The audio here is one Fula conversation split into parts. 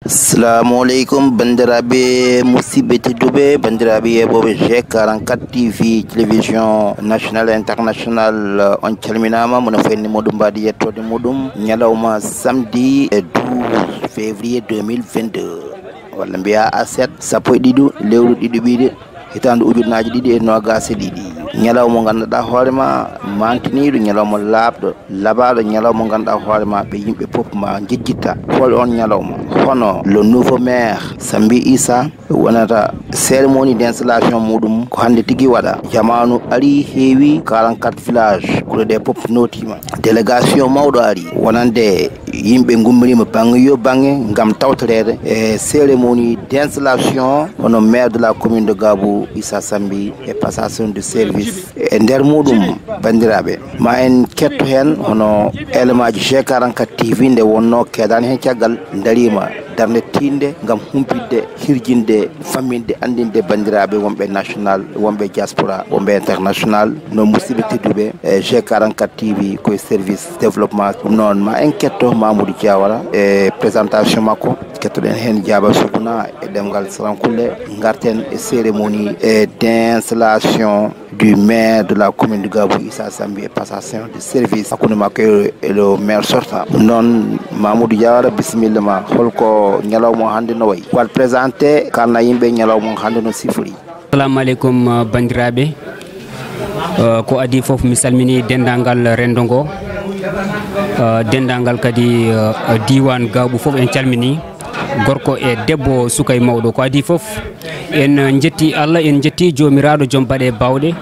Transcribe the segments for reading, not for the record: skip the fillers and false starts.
Assalamu alaikum bandiraɓe musidɓe tedduɓe bandiraɓe yeɓoɓe G44 TV télévision national international on calminama mono fenni moɗum mbadi yettode muɗum ñalawma samedi 12 février 2022 walla mbiya A7 sappo e ɗiɗi lewru ɗiɗi ɓiɗe hitandu ujunnaji ɗiɗi e nogas e ɗiɗi ñalaw mo ganduɗa hoorema mantiniɗo ñalaw mo labɗo labaɗo ñalaw mo ganduɗa hoorema ɓe yimɓe pop ma jejjitta hol on ñalawma hono le nouveau maire Sambi Issa wonata cérémonie d'installation muɗum ko hande tigui waɗa jamanu ari heewi 44 village kuuɗe pop notima délégation mawɗo ari wonande yimɓe gummirima banggue yo banggue gam tawtorede e cérémonie d'installation hono maire de la commune de Gabou Issa Sambi e passation de service e nder muɗum bandiraɓe ma en ketto hen hono élément ji G44 TV nde wonno keedani hen caggal darima darde tinde gam humpidde hirjinde famminde andinde bandiraɓe wonɓe national wonɓe diaspora wonɓe international no musidɓe tedduɓe e G44 TV koye service développement ɗum noon ma en ketto Mamoudou Diawara e présentation makko kettoɗen hen Diaba Suguna e ɗemgal Sarankulle garten e cérémonie d'installation du maire de la commune de Gabou Issa Sambi et passation de service hakkude makko e le maire sortant noon Mamoudou Diawara bisimilla ma holko ñalawmo hande no wayi wat présenté kalna yimɓe ñalawmo hande no sifori. Assalamu alaikum bandiraɓe ko adi foof mi salmini dendagal rendo ngo dendagal kadi diwan Gabou foof en calmini gorko e debbo suka e mawɗo ko adi foof en jetti Allah en jetti jomiraɗo joom baɗe bawɗe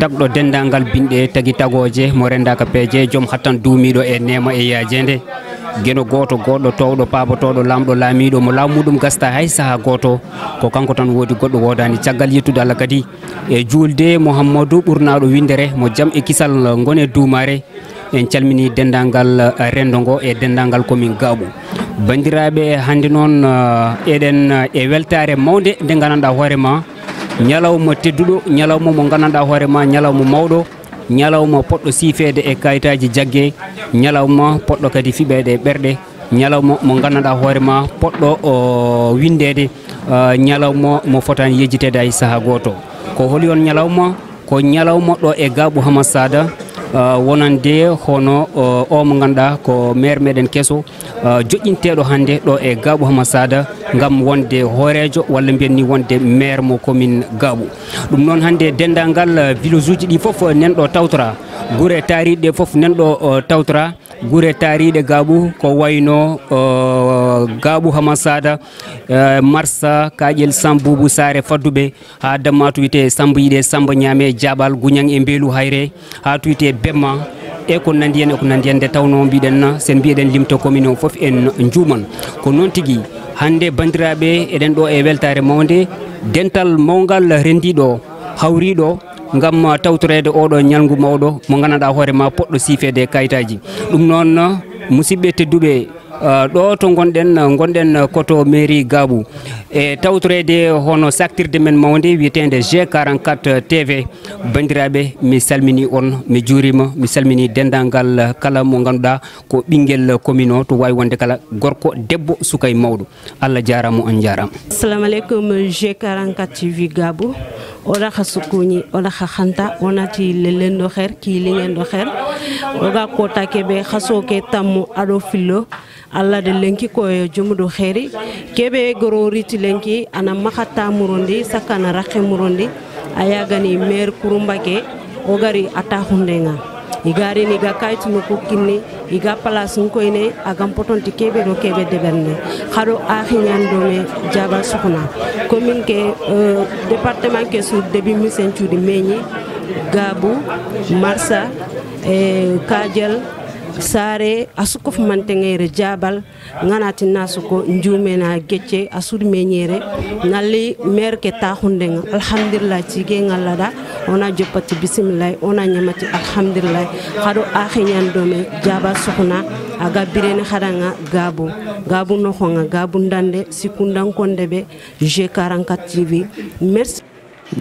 tagɗo dendagal binɗe tagui tagoje mo rendaka peeje joom hattan duumiɗo e nema e yajede gueno goto goɗɗo towɗo pabotoɗo lamɗo laamiɗo mo laamuɗum gasta hay saaha goto ko kanko tan woodi goɗɗo wodani caggal yettude Allah kadi e julde Mouhammadou ɓurnaɗo windere mo jaam e kisal gone duumare en calmini dendagal rendo ngo e dendagal commune Gabou bandiraɓe hande noon eɗen e weltare mawde nde gandanɗa hoorema ñalawma tedduɗo ñalawma mo gandanɗa hoorema ñalawma mawɗo ñalawma poɗɗo siifede e kayitaji jaggue ñalawma poɗɗo kadi fiɓede e ɓerɗe ñalawma mo gandanɗa hoorema poɗɗo windede ñalawma mo fotani yejjitede hay saaha goto ko holi on ñalawma ko ñalawma ɗo e Gabou Hamad Sada wonande hono o mo ganduɗa ko maire meɗen kesso joƴƴinteɗo hande ɗo e Gabou Hamad Sada gam wonde hoorejo walla mbiyanni wonde maire mo commune Gabou ɗum noon hande dendagal village uji ɗi foof nanɗo tawtora guure taariɗe foof nanɗo tawtora guure taariɗe Gabou ko wayno Gabou Hamad Sada Marsa Kaƴel Samboubou Sare Fadduɓe ha damma to wiyete Samba Yiɗe Samba Ñaame Jaɓal Guñang e Mbeelu Hayre ha to wiyete Bemma e ko nandi hen e ko nandi hen nde tawno mbiɗen sen mbiɗen limta commune o foof en juuman ko noon tigui hande bandiraɓe eɗen ɗo e weltare mawde dental mawgal rendiɗo hawriɗo gam tawtorede oɗo ñalngu mawɗo mo gandanɗa hoorema poɗɗo siifede kayitaji ɗum noon musidɓe tedduɓe ɗo to gonɗen koto mairie Gabou e tawtorede hono saktirde men mawde wiyetede G44 TV bandiraɓe mi salmini on mi juurima mi salmini dendagal kala mo ganduɗa ko ɓinguel commune o to wawi wonde kala gorko debbo suka e mawɗo Allah jarama on jarama. Assalamu alaikum G44 TV Gabou oɗa ha sukkuñi oɗa ha hanta wonati lelendo her kiilingendo her oga kota keɓe hasoke tammo aɗo fillo Allah de lenki ko jumudo khairi kebe goro riti lenki ana makata murondi sakana rakhe murondi ayagani maire kurumbake ogari ata hundenga igari ni ga kaytu no kinni iga place ko ine agam potonti kebe do kebe deberne khado akhinyan do me Diaba Suguna commune ke département ke sur début misen tudi meñi Gabou Marsa Kadiel Sare asukof mantengere Jabal nganati nasuko njumena gecce asud meñere nalli maire ke taxundenga alhamdulillah cige ngalada ona jopati bismillah ona nyamati alhamdulillah khado akhinyan dome Diaba Suguna aga birene khadanga Gabou no khonga Gabou ndande sikundan kondebe G44 TV merci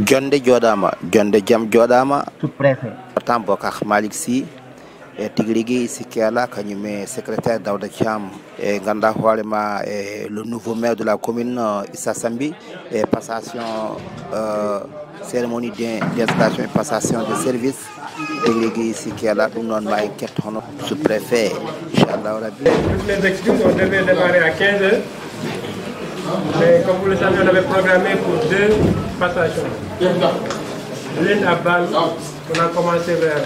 jonde jodama jonde jam jodama tout préfet Bokar Malick Sy e tigui sikki ala kañum secrétaire Daouda Thiam e ganda hoorema le nouveau maire de la commune Issa Sambi et passation cérémonie d'installation et passation de service tigui sikki ala ɗum noon ma en kettono sous-préfet inchallah rabbi. Toutes les excuses, on devait démarrer à 15h. Mais comme vous le savez, on avait programmé pour 2 passations. L'une à Bâle, on a commencé vers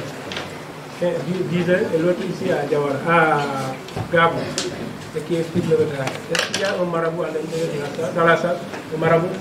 10h, et l'autre ici à Diawara, à Gabou, ce qui explique le retard. Est-ce qu'il y a un marabout à l'intérieur dans la salle? Un marabout?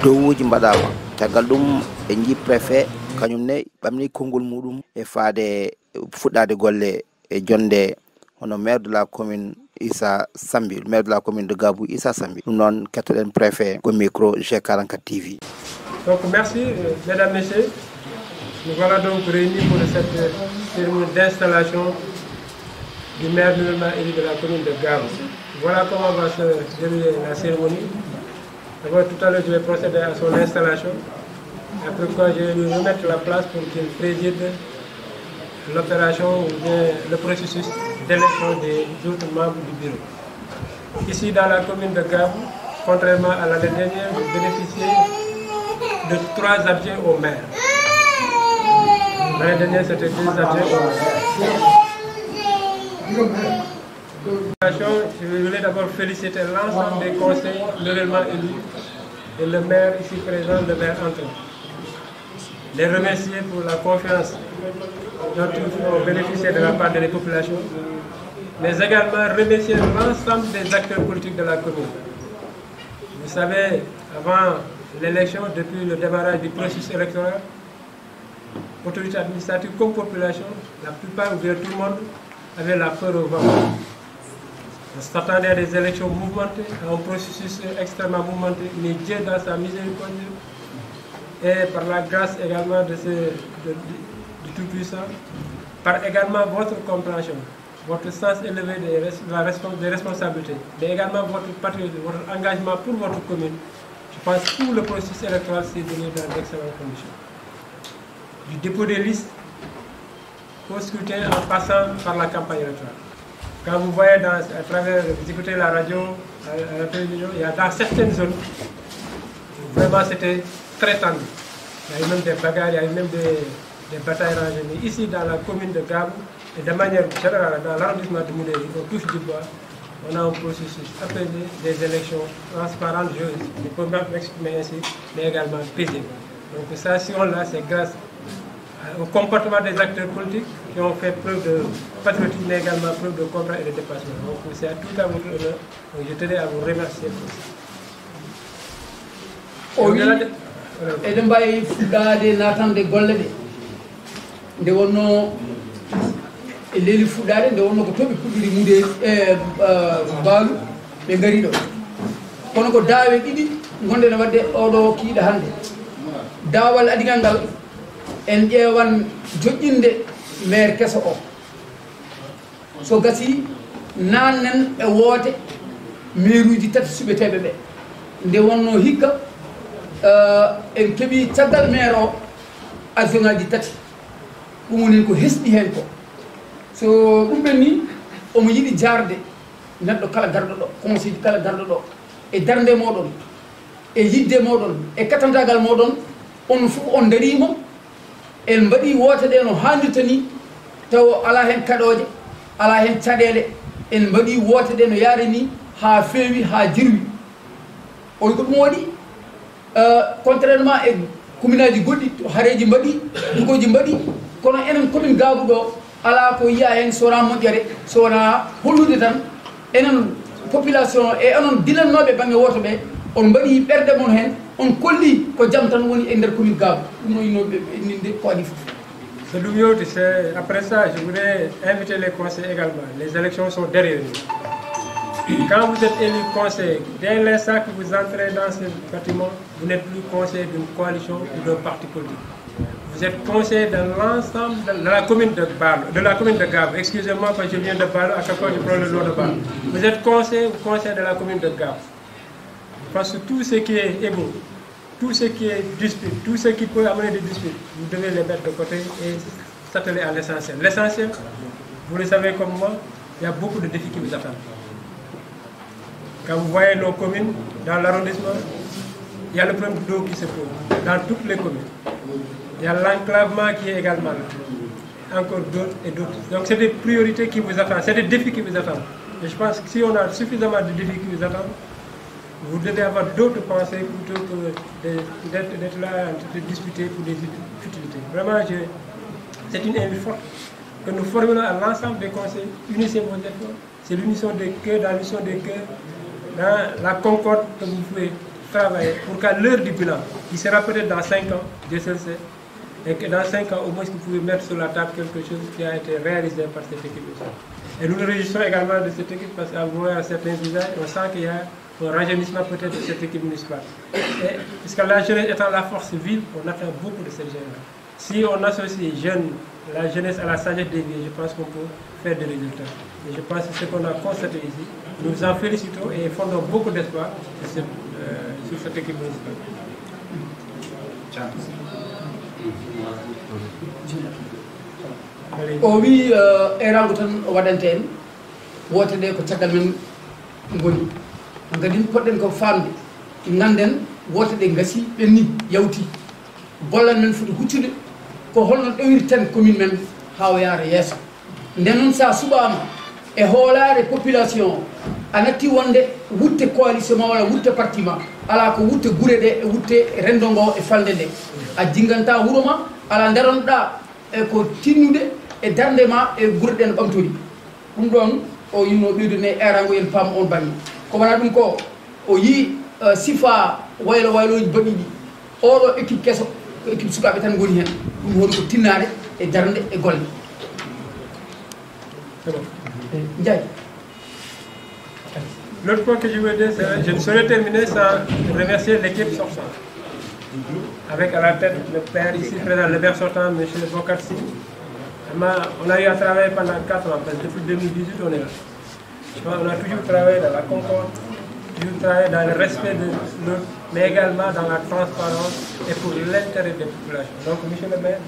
dowuji mbaɗama tagal ɗum e ji préfet kañum ne ɓamni konngol muɗum e faade fuɗɗade golle e jonde hono maire de la commune Issa Sambi, maire de la commune de Gabou Issa Sambi. Nous non kettoɗen préfet au micro G44 TV. Donc merci mesdames, messieurs. Nous voilà donc réunis pour cette cérémonie d'installation du maire nouvellement élu de la commune de Gabou. Voilà comment va se dérouler la cérémonie. D'abord, tout à l'heure, je vais procéder à son installation. Après quoi, je vais lui remettre la place pour qu'il préside l'opération ou bien le processus d'élection des autres membres du bureau. Ici, dans la commune de Gabou, contrairement à l'année dernière, vous bénéficiez de 3 adjoints au maire. L'année dernière, c'était 2 adjoints au maire. Je voulais d'abord féliciter l'ensemble des conseils nouvellement élus et le maire ici présent, le maire entrant. Les remercier pour la confiance dont ils ont bénéficié de la part des populations, mais également remercier l'ensemble des acteurs politiques de la commune. Vous savez, avant l'élection, depuis le démarrage du processus électoral, autorité administrative comme population, la plupart ou bien tout le monde avait la peur au vent. On s'attendait à des élections mouvementées, à un processus extrêmement mouvementé, mais Dieu dans sa miséricorde et par la grâce également du Tout-Puissant, par également votre compréhension, votre sens élevé des responsabilités, mais également votre patriotisme, votre engagement pour votre commune. Je pense que tout le processus électoral s'est donné dans d'excellentes conditions. Du dépôt des listes au scrutin en passant par la campagne électorale. Quand vous voyez à travers, vous écoutez la radio, la télévision, il y a dans certaines zones, vraiment c'était très tendu. Il y a eu même des bagarres, il y a eu même des batailles rangées. Mais ici, dans la commune de Gabou, et de manière générale, dans l'arrondissement de Moudéry, on touche du bois, on a un processus apaisé, des élections transparentes, je ne peux pas m'exprimer ainsi, mais également paisibles. Donc ça, si on l'a, c'est grâce au comportement des acteurs politiques qui ont fait preuve de patriotisme, mais également preuve de combat et de dépassement. Donc c'est à tout à votre honneur. Donc je tenais à vous remercier pour ça. Oui, eɗen mbawi fuɗɗade natande golle ɗe nde wonno e leeli fuɗɗade nde wonno ko toɓi puɗɗiri mude e mbaalu ɓe gari ɗo kono ko daawe ɗiɗi gonɗe ne wadde oɗo kiiɗa hannde daawal adigal ngal en ƴeewan joƴƴinde maire keso o so gasi nannen e woote maire uji 3 suɓeteɓe ɓe nde wonno hikka en keeɓi caggal maire o avion ngaji 3 ɗum woni ko hesɗi hen ko so ɗum ɓen ni omo yiɗi jarde neɗɗo kala garɗo ɗo conseil kala garɗo ɗo e darde moɗon e yidde moɗon e katantagal moɗon on fof on darimo en mbaɗi woote ɗe no hannirta ni taw ala hen kaɗoje ala hen caɗele en mbaɗi woote ɗe no yaari ni ha feewi ha jirwi o ko ɗum waɗi contrairement e commune aji goɗɗi to hareji mbaɗi dugoji mbaɗi kono enen commune Gaabu ɗo ala ko yiya hen sowona moƴƴere sowona hollude tan enen population e onon dilannoɓe banggue woto ɓe on mbaɗi ɓerde mon hen on kolli ko jaam tan woni e nder commune Gaabu ɗum no yinoɓe inninde ko waɗi fof. Après ça, je voudrais inviter les conseils également. Les élections sont derrière nous. Quand vous êtes élu conseiller, dès l'instant que vous entrez dans ce bâtiment, vous n'êtes plus conseiller d'une coalition ou d'un parti politique. Vous êtes conseiller de l'ensemble de la commune de Gaabu. Excusez-moi parce que je viens de Balo, à chaque fois je prends le nom de Balo. Vous êtes conseiller ou conseiller de la commune de Gaabu. Parce que tout ce qui est égo, tout ce qui est dispute, tout ce qui peut amener des disputes, vous devez les mettre de côté et s'atteler à l'essentiel. L'essentiel, vous le savez comme moi, il y a beaucoup de défis qui vous attendent. Quand vous voyez nos communes, dans l'arrondissement, il y a le problème d'eau qui se pose, dans toutes les communes. Il y a l'enclavement qui est également là, encore d'autres et d'autres. Donc c'est des priorités qui vous attendent, c'est des défis qui vous attendent. Et je pense que si on a suffisamment de défis qui vous attendent, vous devez avoir d'autres pensées plutôt que d'être là de discuter pour des futilités. Vraiment, c'est une invite forte que nous formulons à l'ensemble des conseils. Unissez vos efforts. C'est l'unisson des cœurs, dans l'unisson des cœurs, dans la concorde que vous pouvez travailler pour qu'à l'heure du bilan, qui sera peut-être dans 5 ans, Dieu seul sait, et que dans 5 ans, au moins, vous pouvez mettre sur la table quelque chose qui a été réalisé par cette équipe. Et nous nous réjouissons également de cette équipe parce qu'à voir certains visages, on sent qu'il y a un rajeunissement peut-être de cette équipe municipale. Puisque la jeunesse étant la force vive, on attend beaucoup de cette jeunesse-là. Si on associe la jeunesse à la sagesse des vies, je pense qu'on peut faire des résultats. Et je pense que c'est ce qu'on a constaté ici. Nous en félicitons et fondons beaucoup d'espoir sur cette équipe municipale. O wi erango tan waɗante en wote ɗe ko caggal men goni kadi poɗɗen ko famde ganden wote ɗe gasi ɓenni yawti bollan men foti huccude ko holno ɗowirten commune men ha o yaara yeeso nden noon sa suɓama e hoolare population a natti wonde wutte coalition ma walla wutte parti ma ala ko wutte guure ɗe e wutte rendo ngo e falde nde a jinganta wuuro ma ala daronoɗa e ko tinnude e darde ma e guure ɗe no ɓamtori ɗum ɗon o yinno ɓeydude erango yen paam on bangi ko wona ɗum ko o yii sifa wayloji baɗiɗi oɗo équipe kesso ko équipe sukaɓe tan goni hen ɗum woni ko tinnade e darde e golle Ndiaye. L'autre point que je veux dire, je ne saurais terminer sans remercier l'équipe sortante. Avec à la tête le père ici présent, le père sortant, M. Bokarsi. On a eu à travailler pendant 4 ans, parce que depuis 2018 on est là. On a toujours travaillé dans la concorde, toujours travaillé dans le respect de l'autre, mais également dans la transparence et pour l'intérêt des populations. Donc, M. le maire,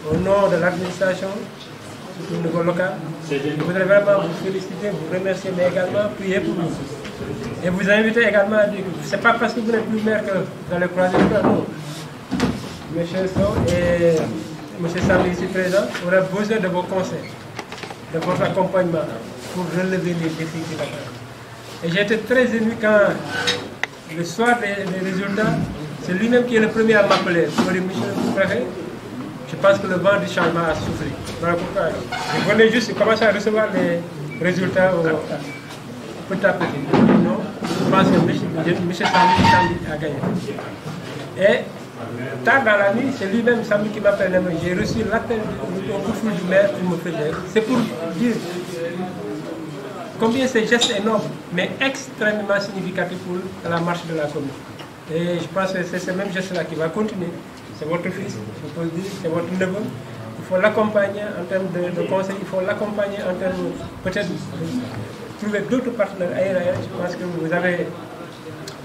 au nom de l'administration, au niveau local, je voudrais vraiment vous féliciter, vous remercier, mais également prier pour nous. Et vous inviter également à dire que ce n'est pas parce que vous n'êtes plus maire que vous allez croiser le bras, non. M. So et M. Samy ici présent, on a besoin de vos conseils, de votre accompagnement pour relever les défis qui l'attendent. Et j'ai été très ému quand, le soir des résultats, c'est lui-même qui est le premier à m'appeler. Je dis, monsieur le préfet, je pense que le vent du changement a soufflé. Voilà pourquoi je venais juste commencer à recevoir les résultats petit à petit. Non, je pense que M. Samy a gagné. Et tard dans la nuit, c'est lui-même, Samy, qui m'appelle. J'ai reçu l'appel au coup de fil du maire pour me faire. C'est pour dire combien ce geste est noble, mais extrêmement significatif pour la marche de la commune. Et je pense que c'est ce même geste-là qui va continuer. C'est votre fils, je peux le dire, c'est votre neveu. Il faut l'accompagner en termes de conseils, il faut l'accompagner en termes peut-être de trouver d'autres partenaires ailleurs. Je pense que vous avez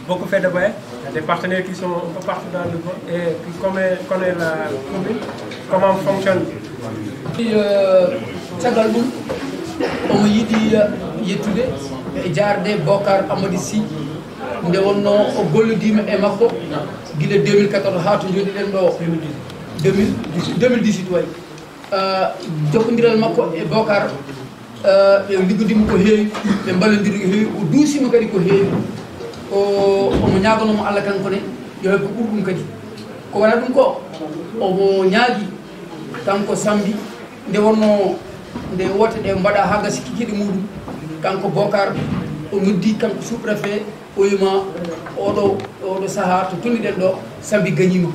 beaucoup fait de voyages. Il y a des partenaires qui sont un peu partout dans le monde et qui connaissent la commune, comment fonctionne. omo yiɗi yettude e jaarde Bocar Amadou Sy nde wonno o gollodima e makko guila 2014 ha to jooɗiɗen ɗo 2018 way jokkodiral makko e Bocar ɓe liggodima ko heewi ɓe ballodiri ko heewi o duusima kadi ko heewi omo ñagonomo Allah kanko ne yo heɓe ɓurɗum kadi ko wona ɗum ko omo ñaagui kanko Sambi nde wonno nde wote ɗe mbaɗa ha gasi kikiɗe muɗum kanko Bocar o noddi kanko sous préfet o wima oɗo saaha to tonniɗen ɗo Sambi gañima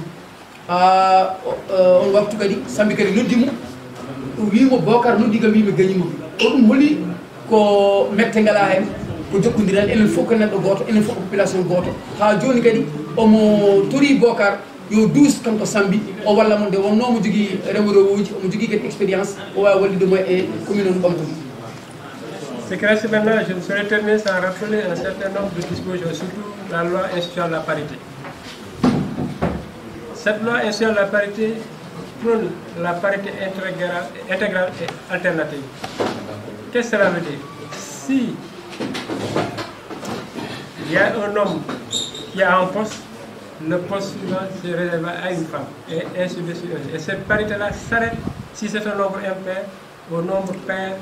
ha on waktu kadi Sambi kadi noddimo wimo Bocar noddi kam wimi gañima o ɗum holi ko mette ngala hen ko jokkodiral enen fof ko neɗɗo goto enen fof ko population goto ha joni kadi omo tori Bocar yo douze kanko Sambi o walla mo nde wonno mo jogui remoɗoji omo jogui kadi expérience o wawi wallidemo e commune on ɓamtoni. Ce qui reste maintenant, je ne saurais terminer sans rappeler un certain nombre de dispositions, surtout la loi instituant la parité. Cette loi instituant la parité prône la parité intégrale et alternative. Qu'est-ce que cela veut dire? Si il y a un homme qui a un poste, le poste suivant se réserve à une femme, et ainsi de suite. Et cette parité-là s'arrête si c'est un nombre impair au nombre pair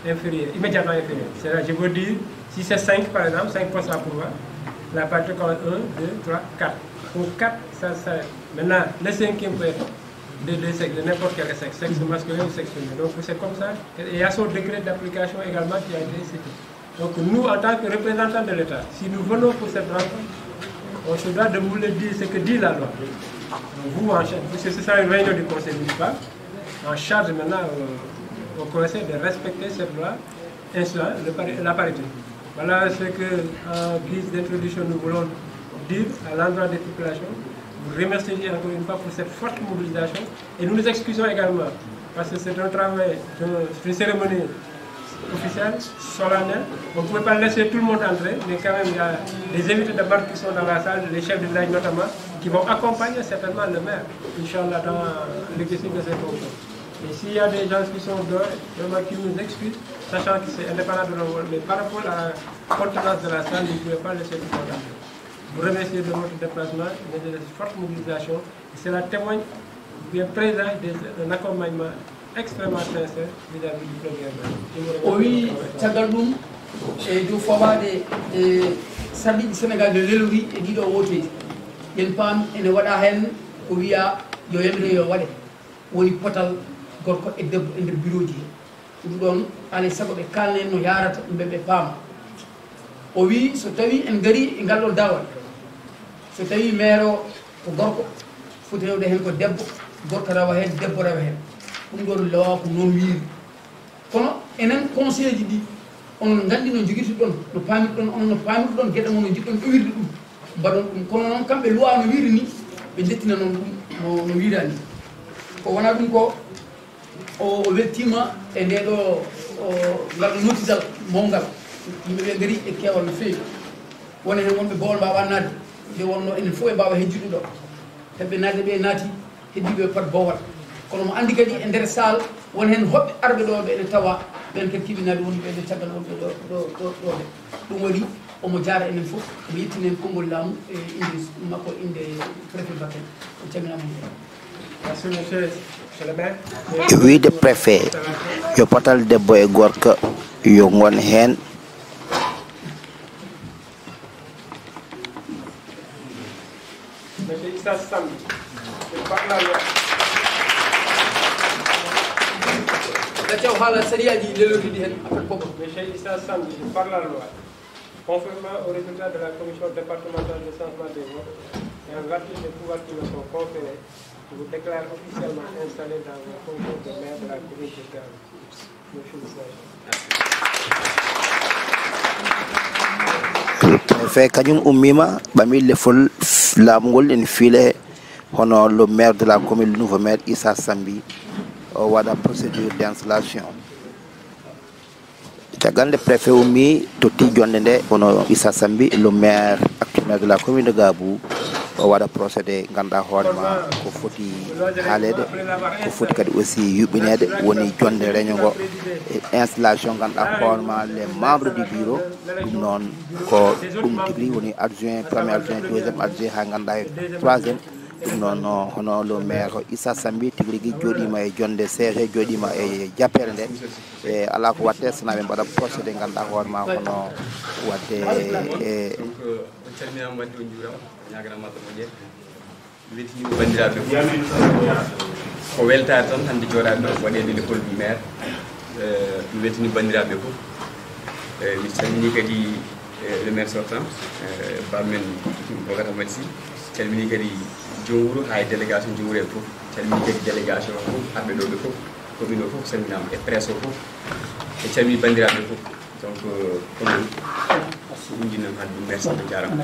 inférieur, immédiatement inférieur. C'est-à-dire, je veux dire, si c'est 5 par exemple, 5 postes à pouvoir, la parité commence 1, 2, 3, 4. Pour 4, ça s'arrête. Maintenant, le cinquième peut être de sexe, de n'importe quel sexe, sexe masculin ou sexe féminin. Donc c'est comme ça. Et il y a son décret d'application également qui a été cité. Donc nous, en tant que représentants de l'État, si nous venons pour cette rencontre, on se doit de vous le dire, ce que dit la loi. Donc vous, en charge, puisque c'est ça une réunion du conseil municipal, en charge maintenant au conseil de respecter cette loi, la parité. Voilà ce que, en guise d'introduction, nous voulons dire à l'endroit des populations. Vous remercier encore une fois pour cette forte mobilisation et nous nous excusons également parce que c'est un travail, c'est une cérémonie officielle, solennelle. On ne pouvait pas laisser tout le monde entrer, mais quand même il y a des invités de marque qui sont dans la salle, les chefs de village notamment, qui vont accompagner certainement le maire, Inch'Allah, dans l'exercice de cette fonction. Et s'il y a des gens qui sont dehors, vraiment qui nous excusent, sachant que c'est indépendant de nos, mais par rapport à la contenance de la salle, vous ne pouvez pas laisser tout le monde entrer. Vous remercier de votre déplacement, de cette forte mobilisation. Cela témoigne bien présent d'un accompagnement extrêmement sincère vis-à-vis du premier. Oui, Tchagaldoum, et du Fawade, et Sardi du Sénégal de l'Eloui et Guido Woté. Il y a une femme, et une wadahen, où il y a un wade, où il potal, gorko et de bureau. Nous donnons à l'essabo de calme, nous yarat, nous bébé femme. Oui, so tawi en gari e ngal ɗon dawal so tawi maire o ko gorko foti rewde hen ko debbo gorko rawa hen debbo rawa hen ɗum ɗon lawa ko noon wiiri kono enen conseil ji ɗi onon gandi no joguirtu ɗon no pamirɗon onon no pamirɗu ɗon gueɗe mon no jiɗɗon iwirde ɗum mbaɗon ɗum kono noon kamɓe loi no wiiri ni ɓe jettina noon ɗum no wiirani ko wona ɗum ko o weltima e nde ɗo ngal ɗo notital mawgal yimɓe ɓe gari e kewal no feewi wona hen wonɓe bawol mbawa nadde nde wonno enen fof e mbawa heddiɗo ɗo heɓɓe nadde ɓe naati heddiɓe pat bowal kono mo andi kadi e nder salle won hen hoɓɓe arɓe ɗo ɓe ene tawa ɓen kadi tibinade wonɓe ɓe caggal wonɓe ɗo ɗum waɗi omo jaara enen fof omo yettini en konngol laamu e inde makko inde préfet Bakel o calminama Merci monsieur le maire. wiide préfet yo potal debbo e gorko yo gon hen Monsieur Issa Sambi, je parle la loi. Monsieur Issa Sambi, je parle la loi. Conformément aux résultats de la commission départementale de changement des votes et en vertu des pouvoirs qui me sont conférés, je vous déclare officiellement installé dans la fonction de maire de la commune de Gabu. préfet kañum ummima ɓami lefol laamugol en fiile hono le maire de la commune, le nouveau maire Issa Sambi o waɗa procédure d'installation. Caggal nde préfet ummi totti jonde nde hono Issa Sambi le maire actuel de la commune de Gabou o waɗa procédé ganduɗa hoorema ko foti haalede ko foti kadi aussi yuɓɓinede woni jonde réunion ngo installation ganduɗa hoorema les membres du bureau ɗum noon ko ɗum tigui woni adjoint premier adjoint deuxiéme adjoint ha ganduɗa troisiéme non hono le maire Issa Sambi tigui jodima e jonde CG jodima e jappere nde e ala ko watte sana be bada procédé ganda ko ma hono wadde e donc on calminama wadde on juurama ñaganama Allah mo jeex wetini bandiraɓe ko weltare tan hande jooɗaɓe ɗo waɗede l'école du maire mi wetini bandiraɓe fof mi calmini kadi le maire sortant bamen Bokar Hamad Sy calmini kadi joom wuuro ha e délégation joom wuuro en fof calmini kadi délégation o fof arɓe ɗo ɓe fof commune o fof salminama e presse o fof e calmini bandiraɓe fof donc kono ɗumɗinam hande ɗum merci ɓe jarama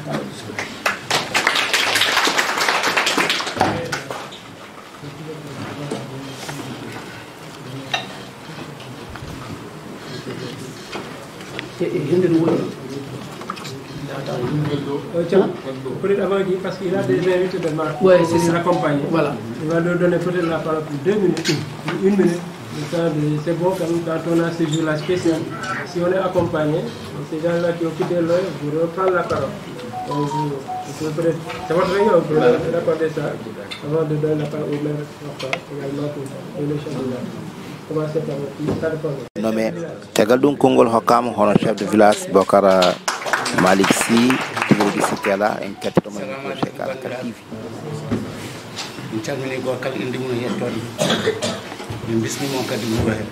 Peut-être avant qu'il, parce qu'il a des invités de marque Ouais, pour les accompagner. Voilà. Il va leur donner peut-être la parole pour 2 minutes, 1 minute. C'est bon quand on a ce jour-là spécial. Si on est accompagné, ces gens-là qui ont quitté l'œil, vous reprendre la parole. Donc, vous peut-être, c'est votre réunion, vous pouvez raccorder ça avant de donner la parole au maire également pour le chef de village. Commencez par votre nommé tegal dum kongol hokkama hono chef de village Bokar Malick Sy tigui sikela en ketto mo projet kala TV min calmini goto kala inde mum yettode min bismimo kadi wuuro hen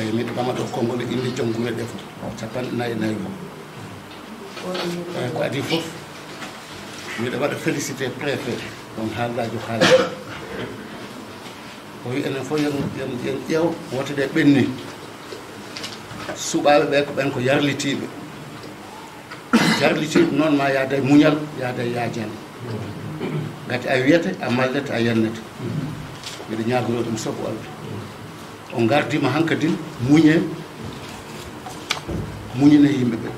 eyyi miɗo ɓamata konngol inde joom guure ɗe fof capanɗe nayyi nayyi eyyi ko adi fof miɗo waɗa félicité préfet on haalajo haala o wi enen fof yen ƴeew woto ɗe ɓenni suɓaɓe ɓe ko ɓen ko yarlitiɓe jarlitiɓe noon ma yaada e muñal yaada e yaajani gati a wiyete a mallete a yannete mbiɗa ñagoro ɗum sabu Allah o gardima hankkadin muñine yimɓeɓe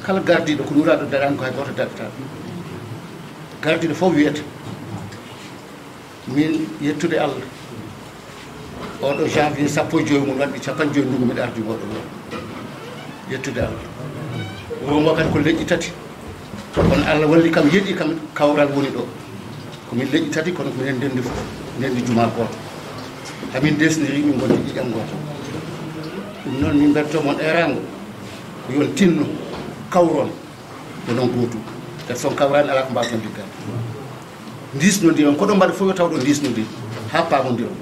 kala gardiɗo ko nuraɗo daɗani ko hay goto daɗata gardiɗo fof wiyete min yettude Allah oɗo janvier 15 mum waɗi 50 ndugu mbiɗa ardi goɗo ɗo yettude Allah wuro ngo kadi ko leƴƴi tati kono Allah walli kam yeeɗi kam kawral woni ɗo komin leƴƴi tati kono minen ndendi fof ndendi juma goto hamin desniri min gonti ƴiƴam goto ɗum noon min bertomon erango ko yon tinno kawron onon gootum kadi son kawrani ala ko mbawton diggade ndisnodiron koɗo mbaɗa fof yo taw ɗo ndisnodiri ha pamodiron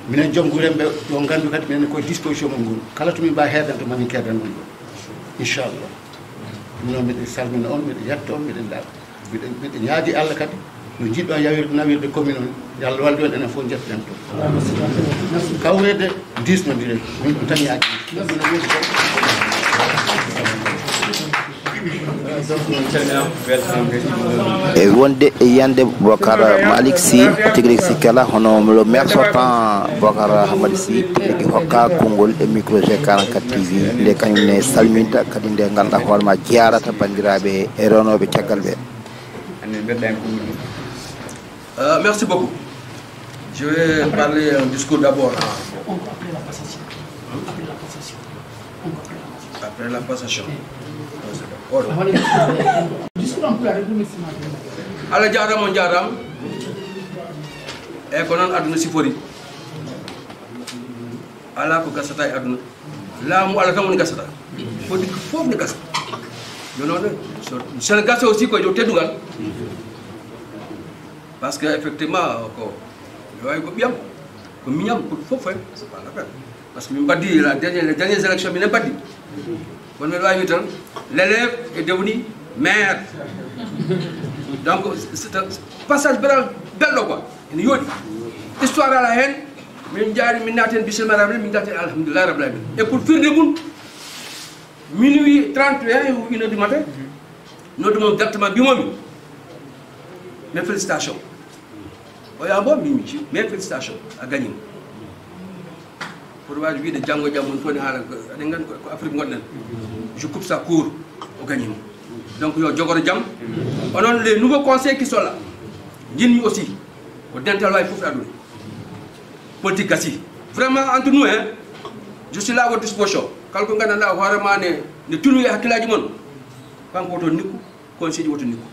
minen joom guuren ɓe yo gandu kadi minen koye disposition mon ngol kala to min mbawi heedande mamin kedan ɗum ɗo inchallah ɗum noon mbiɗa salmina on mbiɗa yetta on mbiɗa ñaadi Allah kadi no jiɗɗo yawirde nawirde commune on yo Allah wallu on enen fof jettoɗen toon kawrede disnodire min ɗum tan ñaaji e wonde e yande Bokar Malick Sy tigui sikela hono le maire sortant Bokar Hamad Sy tigui hokka kongol e micro G44 TV nde kañum ne salminta kadi nde ganduɗa hoorema jarata bandiraɓe e rewnoɓe caggal ɓe. Merci beaucoup. Je vais parler un discours d'abord. Après la passation. Allah jaram on jaram e ko non aduna sifori ala ko gasata e aduna laamu ala tan woni gasata fodi fof ne gasa yo non sen gasa aussi ko yo teddugal parce que effectivement ko way ko biyam ko miñam ko fof fait c'est pas la peine parce que min baddi les dernières élections min baddi on me doit dire l'élève est devenu maire. Donc c'est un passage bello quoi. Une yodi. Histoire à la haine, min jari min naten bismillah rabbil min naten alhamdulillah rabbil alamin. Et pour faire des moun minuit 31 ou 1h du matin, nous demandons directement bimomi. Mes félicitations. Oya bon mimi, mes félicitations à gagner. Pour voir lui de Django Django ko Afrique ngonnen. Je coupe ça court au gagnant. Donc yo jogoro jam. On a les nouveaux conseils qui sont là. Ñin aussi au dental way fofu aduna. Politique gassi. Vraiment entre nous hein. Je suis là à votre disposition. Quand ko ngana la horema ne tunu hakilaji mon. Kanko to niku conseil woto niku.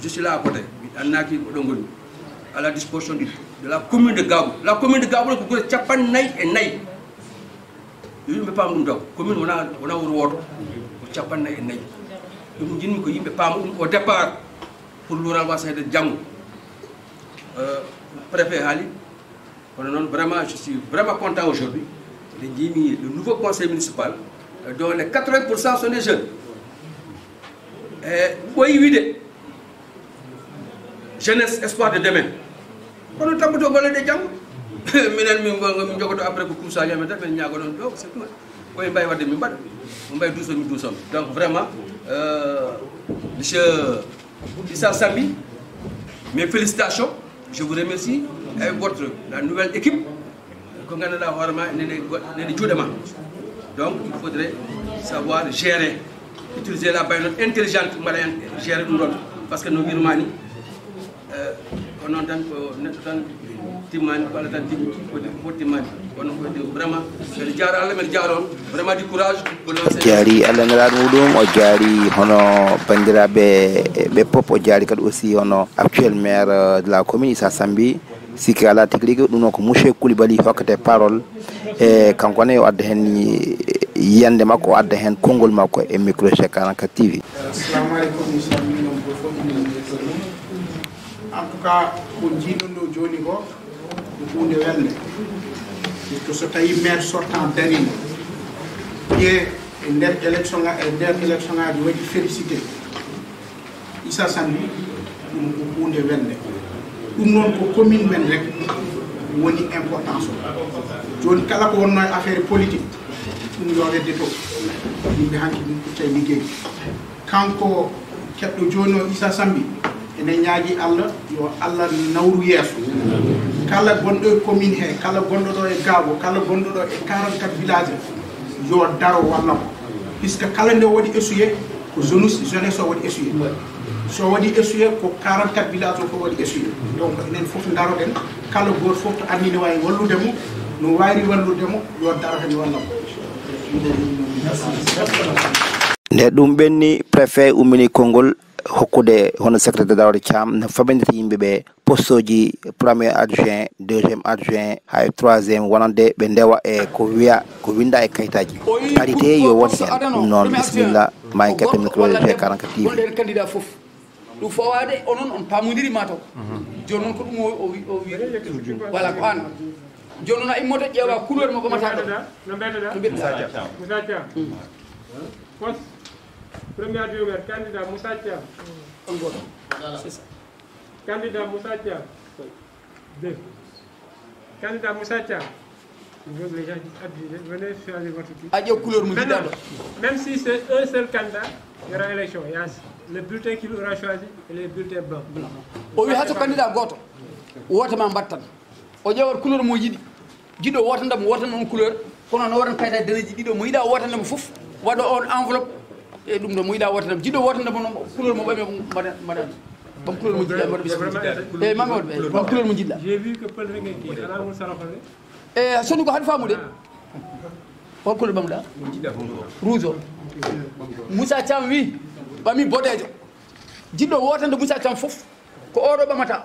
Je suis là à côté. à la disposition de la commune de Gabou. La commune de Gabou, c'est Tchapan Naï et Naï. Je ne peux pas me dire, commune, on a un word pour Tchapan Naï et Naï. Je me dis que je ne peux pas au départ pour l'ouragan de Djamou. Préfet Ali, vraiment, je suis vraiment content aujourd'hui. Le nouveau conseil municipal, dont les 80% sont des jeunes. Oui, oui, jeunesse, espoir de demain. On a tapé de jam. Après que ça donc vraiment, monsieur Issa Sambi, mes félicitations. Je vous remercie avec la nouvelle équipe. Donc il faudrait savoir gérer, utiliser la bagnole intelligente pour gérer nous autres. Parce que nos Birmanie, on entend vraiment du courage pour lancer. Jari alangaran mudum o jari hono bandirabe be pop o jari kad aussi hono actuel maire de la commune Issa Sambi siki ala tigrigi dum ko monsieur Koulibaly hokkate parole e kanko ne o adda hen yande makko adda hen kongol makko e micro Cheikh 44 TV. Assalamu alaikum en tout cas ko jiidono joni go ko hunde welde to so tawi maire sortant darino ye e nder élection ngaji waɗi félicité Issa Sambi ɗum ko hunde welde ɗum noon ko commune men rek woni importance o joni kala ko wonno affaire politique ɗum yo redde to yimɓe hanki ɗum ɓuccay liggey kanko keɗɗo joni o Issa Sambi ene ñaaji Allah yo Allah nawru yeeso kala gonɗo e commune he kala gonɗo ɗo e Gabo kala gonɗo ɗo e 44 villages yo daro walla ko puisque kala nde waɗi essuyé ko jeunesse o waɗi essuyé so waɗi essuyé ko 44 villages o fof waɗi essuyé donc enen fof daroɗen kala goto fof to anni ne wawi wallude mo no wayri wallude mo yo daro hen walla ko nde ɗum ɓenni préfet ummini konngol hokkude hono secrétaire Daouda Thiam no fabindita yimɓeɓe postoji premier adjoint deuxième adjoint hay troisième wonande ɓe ndewa e ko wiya ko winda e kayitaji parité yo woni hen ɗum noon bisimilla ma en ketta micro Cheikh 44 TV gonɗen candidat foof ɗum fowade onon on pamodiri mataw joni noon ko ɗum o wi voilà ko an joni noon a immoto ƴeewa couleur mo ɓamata no mbeɗeɗa Moussa Thiam poste premier adjoint candidat Moussa Thiam c'est ça candidat Moussa Thiam 2 candidat Moussa Thiam les gens venez choisir votre titre même si c'est un seul candidat il y aura élection il y a le bulletin qu'il aura choisi et les bulletins blancs o wi hato candidat goto wotama mbattan o ƴewat couleur mo yiɗi jiɗo wotandamo wotanmo couleur kono no waɗan kayitaji daneji ɗiɗo mo yiɗa wotandemo foof waɗo on enveloppe e ɗum ɗo mo yiɗa wotandemo jiɗo wotandemo no couleur mo ɓami mbaɗan bam couleur mo jiɗɗa mbaɗa bisimilla e mami waɗ bam couleur mo jiɗɗa j'ai vu que pel renge ki ala mo sarafale e soni ko haɗi famude hol couleur ɓamɗa rouge o Moussa Thiam wi ɓami boɗejo jiɗɗo wotande Moussa Thiam foof ko oɗo ɓamata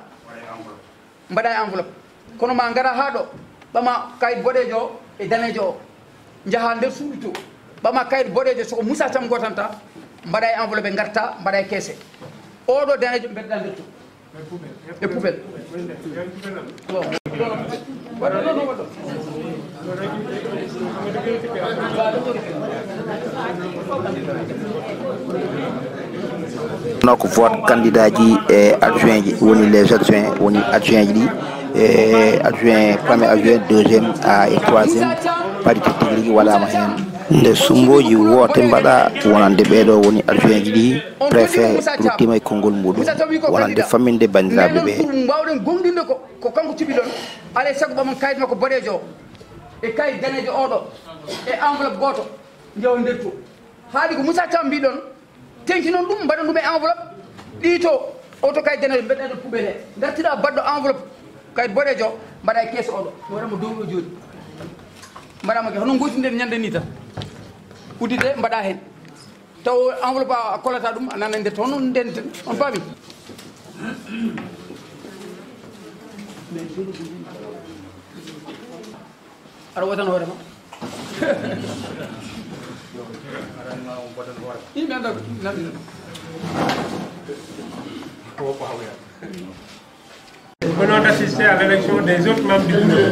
mbaɗa e enveloppe kono ma gara ha ɗo ɓama kayit boɗejo o e danejo o jaaha nder suuɗi to ɓama kayit boɗejo soko Moussa Thiam gotanta mbaɗa e enveloppe garta mbaɗa e keese oɗo danejo mbeɗɗa nder to e poubelle no ko vote candidat ji e adjoint ji woni les adjoints woni adjoint ji ɗi e adjoint premier adjoint deuxième et troisième parité tigui waɗama hen nde sumboji woote mbaɗa wonande ɓeɗo woni adjoint ji ɗi préfet ruttima e konngol muɗum wonande famminde bandiraɓe ɓe mbawɗen gonɗinde ko kanko cuɓi ɗon alay saago ɓaman kayit makko boɗejo o e kayit danejo oɗo e enveloppe goto jewa nder to haali ko Moussa Thiam mbiɗon tenki noon ɗum mbaɗa ɗum e enveloppe ɗi to oto kayit danejo mbeɗa ɗo poubelle he dartira baɗɗo enveloppe kayit boɗejo o mbaɗa e keese oɗo waɗama dow ɗo joni mbaɗama ke hono gotinden ñande ni tan uddite mbaɗa hen taw enveloppe a kolata ɗum a nana nder to hono ndenten on paami aɗa wotan hoorema yimɓe anda namɗina Nous venons d'assister à l'élection des autres membres du bureau.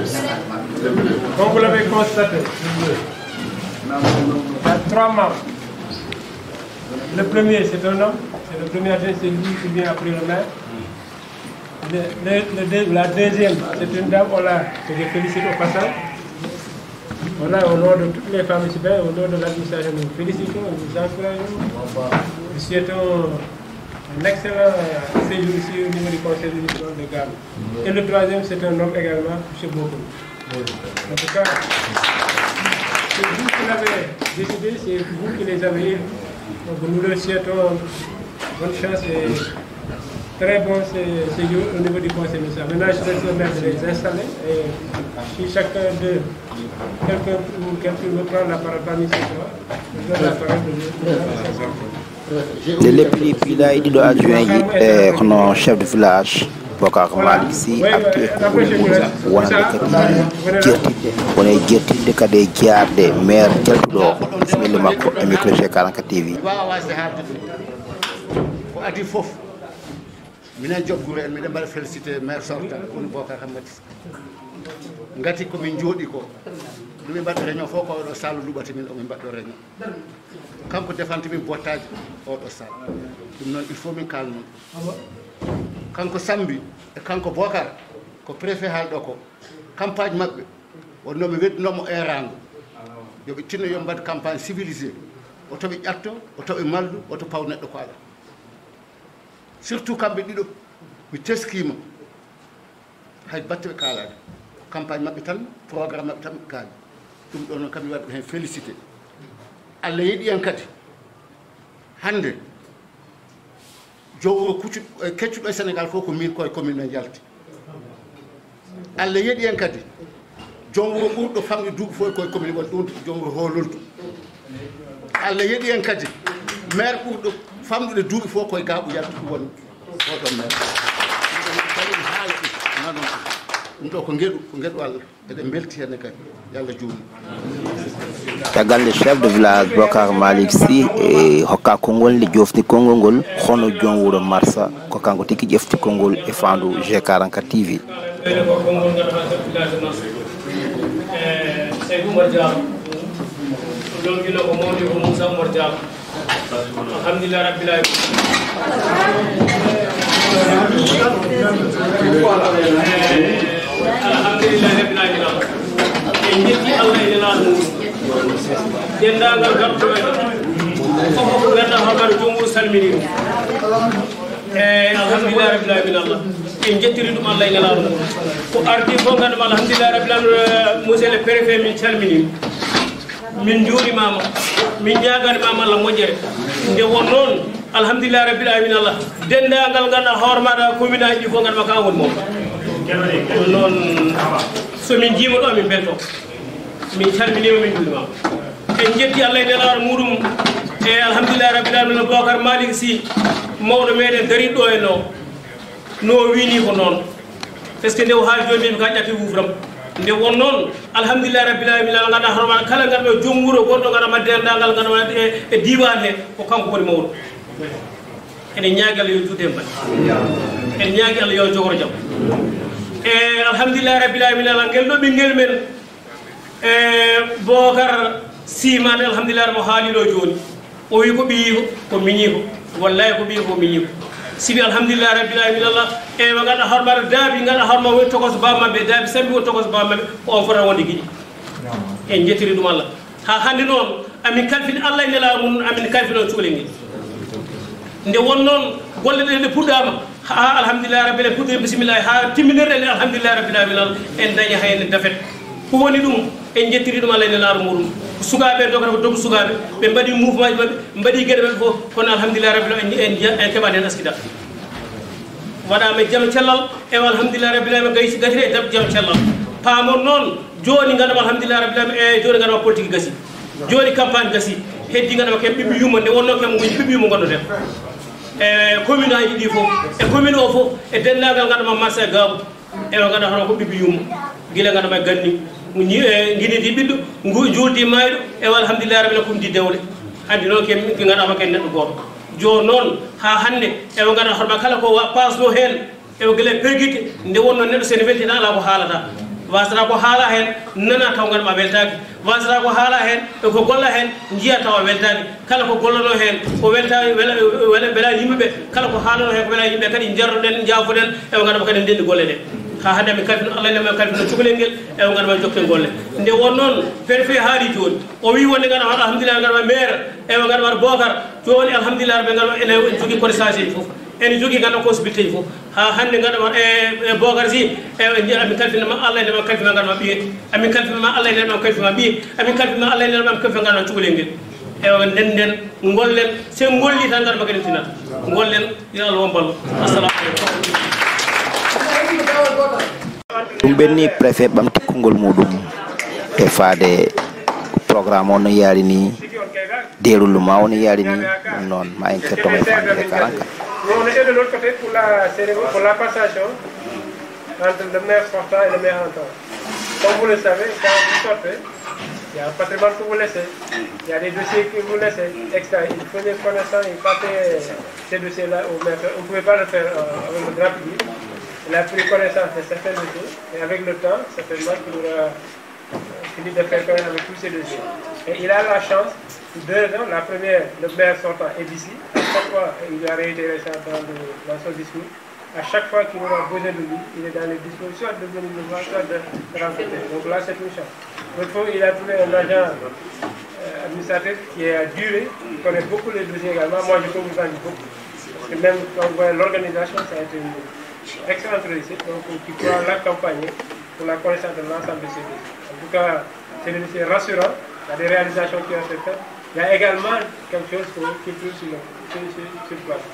Comme vous l'avez constaté, il y a 3 membres. Le premier, c'est un homme. C'est le premier adjoint, c'est lui qui vient après le maire. La deuxième, c'est une dame, Ola, que je félicite au passage. Voilà, au nom de toutes les femmes ici, au nom de l'administration, nous félicitons, nous encourageons. Nous souhaitons un excellent séjour ici au niveau du conseil municipal de Gabou. Et le troisième, c'est un homme également, M. Bokoum. En tout cas, c'est vous qui l'avez décidé, c'est vous qui les avez élus. Donc nous leur souhaitons bonne chance et très bon séjour au niveau du conseil municipal. Maintenant, je vais vous remercier de les installer. Et si chacun d'eux, quelqu'un veut prendre la parole parmi ces trois, je donne la parole de l'épli pila et de adjoint kono chef de village Bokar Malick Sy acte wona jertinde kadi jaarde maire jaltuɗo bisimilla makko e micro G44 TV wawa wasde haalde ko adi fof minen joggure en miɗen mbaɗa félicité maire sortant woni Bocar Hammady ngati komin jooɗi ko ɗumin mbaɗɗo réunion fof ko oɗo salle luɓati min omin mbaɗɗo réunion kanko defante min bottaji oɗo salle ɗum noon il faut min kalnon kanko Sambi e kanko Bocar ko préfet haalɗo ko campagne maɓɓe wonno mi weddinomo erango yoɓe tinno yo mbaɗ campagne civilisé o toɓe ƴatto o toɓe maldu oto paw neɗɗo ko ala surtout kamɓe ɗiɗo mi teskima hay batte ɓe kalade campagne maɓɓe tan programme maɓɓe tan ɓe kaali ɗum ɗo noon kamɓe waɗɓe hen félicité Allah yiɗi en kadi hande jowo keccuɗo e Sénégal fof ko min koye commune men jalti Allah yiɗi en kadi joom wuro ɓurɗo famɗi duuɓi fof koye commune won ɗum joom wuro hololdu Allah yiɗi en kadi maire ɓurɗo famɗude duuɓi fof koye Gabou yalti ko woni oɗon maire ɗum ɗo ko geɗu Allah eɗen belti henne kadi yalla juutno tagal le chef de village Bokar Malick Sy e hokka konngol nde jofti konngol ngol hono joom wuro Marsa ko kanko tigi ƴefti konngol e fandu G44 TV Seydou Oumar Diallo longino ko mawni ko Moussa Oumar Diallo alhamdulillah rabbil alamin alhamdulillah rabbil alamin en jetti Allah e nelaɗo dendagal garɗo e fof ko ganduɗa hoɓaɗo joom wuro salmini alhamdulillah rabbil alamin Allah en jettiri ɗum Allah e nelaɗo ko ardi fof ganduma alhamdulillah rabbil alamin monsieur le préfet min calmini min juurimama min jaganimama Allah moƴƴere nde won noon alhamdulillah rabbil alamin Allah dendagal ganduɗa hoore maɗa commune aji ɗi fof ganduma ka woni moom ɗum noon somin jiima ɗo min belto min calminima min juurimama en jetti Allah e nelaɗo muɗum e alhamdulillah rabbil alamin Bocar Malick Sy mawɗo meɗen dariɗo ɗo e no wini ko noon par ce que nde o haali joni mbimi ka ƴatti wufram nde won noon alhamdulillah rabbil alamin ala ganduɗa hoorema kala ganduɗo joom wuuro gonɗo ganduɗa dendagal ganduɗa e diwan he ko kanko woni mawɗo enen ñaagui Allah yo juude en mbaɗi en ñaagui Allah yo jogoro jaam e alhamdulillah rabbil alamin ala ngel ɗo ɓinguel men e Bocar Sy made alhamdulillah mo haaliɗo joni o wi ko ɓiyi ko miñi ko wallahi ko ɓiyi ko miñi ko sibi alhamdulillah rabbil alamin Allah e mo ganduɗa hooremaɗo daabi ganduɗa hoorema woni tokoso bammaɓe daabi Sambi woni tokoso bammaɓe ko on fota wonde guiɗi en jettiri ɗum Allah ha hande noon amin kalfini Allah e nelaɗo mum amin kalfini on cukalel ngel nde won noon golle ɗe nde puɗɗama ha alhamdulillah rabbil alamin puɗɗi bisimillahi ha timminirɗe nde alhamdulillah rabbil alamin Allah en dañi hayne dafet ko woni ɗum en jettiri ɗum Allah e nelaɗo muɗum sukaɓe dogata ko dogu sukaɓe ɓe mbaɗi mouvement ji maɓɓe mbaɗi gueɗe maɓɓe fof kono alhamdulillah rabbil alamin en keɓani hen askida waɗama jaam cellal e alhamdulillah rabbil alamin gatiri e jaam cellal pamon noon joni ganduɗa alhamdulillah rabbil alamin e joni ganduɗa politique gasi joni campagne gasi heddi ganduɗa kem ɓiɓɓi yumma nde wonno kem goñi ɓiɓɓi yumma gonɗoɗen e commune aji ɗi fof e commune o fof e dendagal ganndama marché Gabou e o ganduɗa hono ko ɓiɓɓe yumma guila ganndama ganni guinidi ɓiɗɗo juuldi mayɗo e alhamdulillah rabbil kumdi dewle hande noon ke ganndama ken neɗɗo goto joni noon ha hande eɓe ganduɗa hoɗma kala ko pasno hen eɓe guila perguite nde wonno neɗɗo sene weltina ala ko haalata wasata ko haala hen nana taw ganndama weltaki wasata ko haala hen e ko golla hen jiiya tawa weltaki kala ko gollano hen ko weltaki wela yimɓeɓe kala ko haalano hen ko wela yimɓe kadi jarroɗen jaafoɗen eɓe ganndama kadi ndendi golle ɗe ha hande min kalfino Allah ne min kalfino cukalel ngel eɓe ganndama jokken golle nde won noon préfet haali joni o wi wonde ganndama alhamdulillah ganndama maire eɓe ganndama Bocar joni alhamdulillah ɓe ganndama ene jogui connaissance ji foof ene jogui ganndama possibilité ji foof ha hande ganndama e Bocar si amin kalfinama Allah ene ma kalfima ganndama ɓiye amin kalfinama Allah ene ma kalfima ɓiye amin kalfinama Allah ene ma kalfima ganndama cukalel ngel ewa ndenden gollen sen golli tan ganndama kadi tinata gollen yo Allah won ballo assalamu aleykum ɗum ɓenni préfet ɓamti konngol muɗum e faade programme o no yaari ni déroulement o no yaari ni ɗum noon ma en kettoma e famde 44. On est de l'autre côté pour la cérémonie, pour la passation entre le maire sortant et le maire entrant. Comme vous le savez, quand vous sortez, il y a un patrimoine que vous laissez, il y a des dossiers que vous laissez, etc. Il faut des connaissances, il passer ces dossiers-là au maire. On ne pouvait pas le faire avec le grand public. Il a pris connaissance de certains dossiers, et avec le temps, certainement qu'il aura fini de faire connaître avec tous ces dossiers. Et il a la chance, 2 ans, la première, le maire sortant est d'ici. À chaque fois, il a réitéré ça dans son discours. À chaque fois qu'il aura besoin de lui, il est dans les discours, soit de venir le voir, soit de rencontrer. Donc là, c'est une chance. Donc, il a trouvé un agent administratif qui a duré, il connaît beaucoup les dossiers également. Moi, je peux vous en dire beaucoup. Parce que même quand vous voyez l'organisation, ça a été une excellente réussite. Donc, qui pourra l'accompagner pour la connaissance de l'ensemble de ces dossiers. En tout cas, c'est des dossiers rassurants. Il y a des réalisations qui ont été faites. Il y a également quelque chose qui est sur place.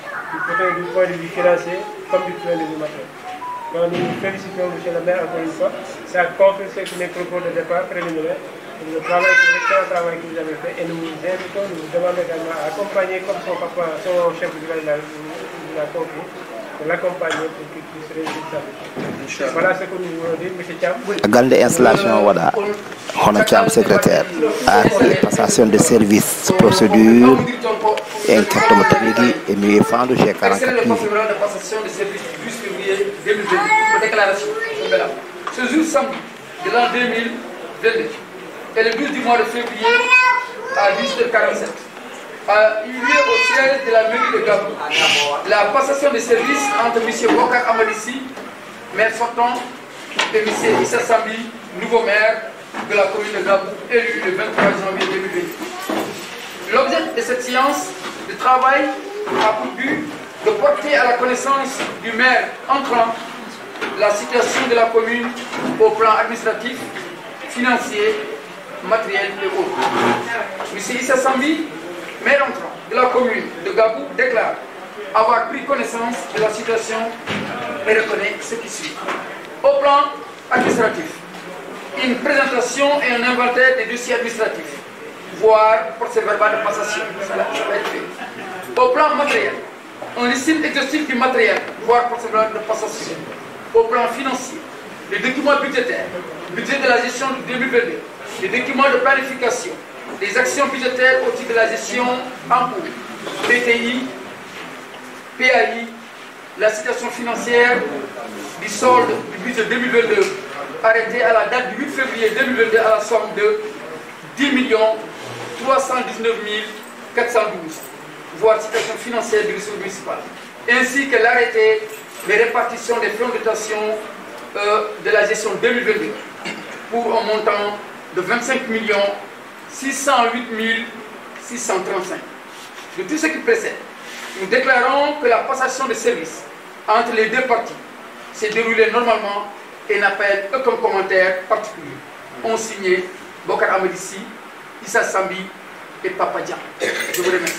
Du point de vue financier comme du point de vue matériel. Donc nous félicitons M. le maire encore une fois. Ça confirme ce que les propos de départ préliminaires. L'excellent travail que vous avez fait. Et nous vous invitons, nous vous demandons également à accompagner comme son papa, son chef de village l'a compris, de l'accompagner pour qu'il puisse réussir sa mission. Voilà ce que nous voulons dire, M. Thiam. Grande installation, voilà. Hono Thiam secrétaire à la passation de service procédure et carton technique et mieux fendu chez 44 le procédure de passation de service du 12 février 2022 pour déclaration. Ce jour samedi de l'an 2022 et le 12 du mois de février à 18h47 a eu lieu au siège de la mairie de Gabou la passation de service entre M. Bocar Amadissi, maire sortant, et M. Issa Sambi, nouveau maire de la commune de Gabou, élu le 23 janvier 2020. L'objet de cette séance de travail a pour but de porter à la connaissance du maire entrant la situation de la commune au plan administratif, financier, matériel et autres. M. Issa Sambi, maire entrant de la commune de Gabou, déclare avoir pris connaissance de la situation et reconnaît ce qui suit. Au plan administratif, une présentation et un inventaire des dossiers administratifs, voire procès-verbal de passation. Ça va être fait. Au plan matériel, un listing exhaustif du matériel, voire procès-verbal de passation. Au plan financier, les documents budgétaires, budget de la gestion de 2022, les documents de planification, les actions budgétaires au titre de la gestion en cours, PTI, PAI, la situation financière du solde du budget 2022 arrêté à la date du 8 février 2022 à la somme de 10 319 412, voire situation financière du ressource municipal, ainsi que l'arrêté de répartition des fonds de dotation de la gestion 2022 pour un montant de 25 608 635. De tout ce qui précède, nous déclarons que la passation de services entre les deux parties s'est déroulée normalement et n'appelle aucun commentaire particulier. On signé Bocar Amadissi, Issa Sambi et Papa Dia. Je vous remercie.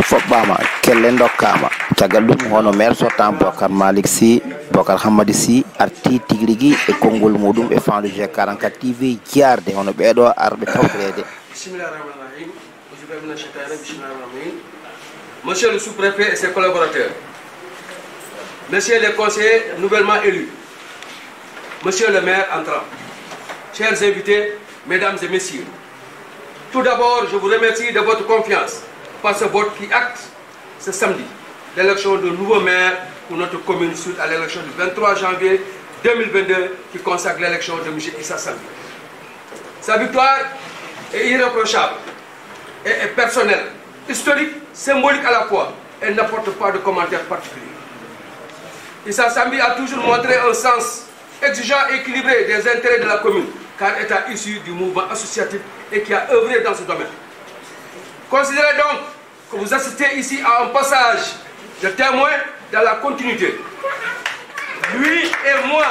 Fobama kelle dokkama tagal dum hono maire sortant Bocar Malick Sy Bocar Hamadi Sy arti tigrigi e kongol mudum e fandu G44 TV jiarde hono beedo arbe tawrede. Bismillahir rahmanir rahim. Bismillahir rahmanir rahim. Monsieur le sous-préfet et ses collaborateurs, Messieurs les conseillers nouvellement élus, Monsieur le maire entrant, chers invités, Mesdames et Messieurs, tout d'abord, je vous remercie de votre confiance par ce vote qui acte ce samedi l'élection de nouveau maire pour notre commune suite à l'élection du 23 janvier 2022 qui consacre l'élection de M. Issa Sambi. Sa victoire est irréprochable et est personnelle, historique, symbolique à la fois. Elle n'apporte pas de commentaires particuliers. Issa Sambi a toujours montré un sens exigeant et équilibré des intérêts de la commune, car étant issu du mouvement associatif et qui a œuvré dans ce domaine. Considérez donc que vous assistez ici à un passage de témoin dans la continuité. Lui et moi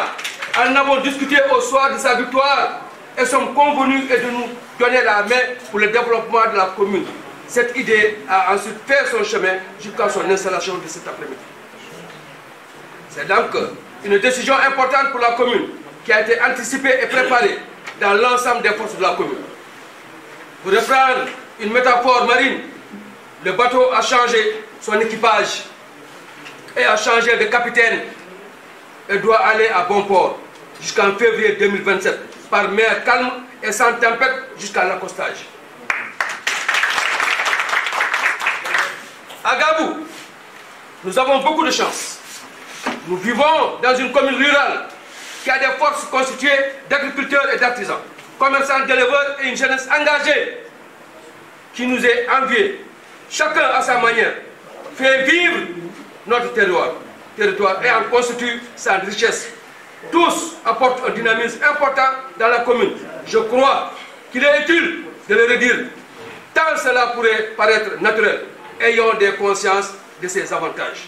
en avons discuté au soir de sa victoire et sommes convenus de nous donner la main pour le développement de la commune. Cette idée a ensuite fait son chemin jusqu'à son installation de cet après-midi. C'est donc une décision importante pour la commune qui a été anticipée et préparée dans l'ensemble des forces de la commune. Pour reprendre une métaphore marine, le bateau a changé son équipage et a changé de capitaine et doit aller à bon port jusqu'en février 2027 par mer calme et sans tempête jusqu'à l'accostage. À Gabou, nous avons beaucoup de chance. Nous vivons dans une commune rurale qui a des forces constituées d'agriculteurs et d'artisans, commerçants, d'éleveurs et une jeunesse engagée qui nous est enviée. Chacun à sa manière fait vivre notre territoire et en constitue sa richesse. Tous apportent un dynamisme important dans la commune. Je crois qu'il est utile de le redire, tant cela pourrait paraître naturel. Ayons des consciences de ces avantages.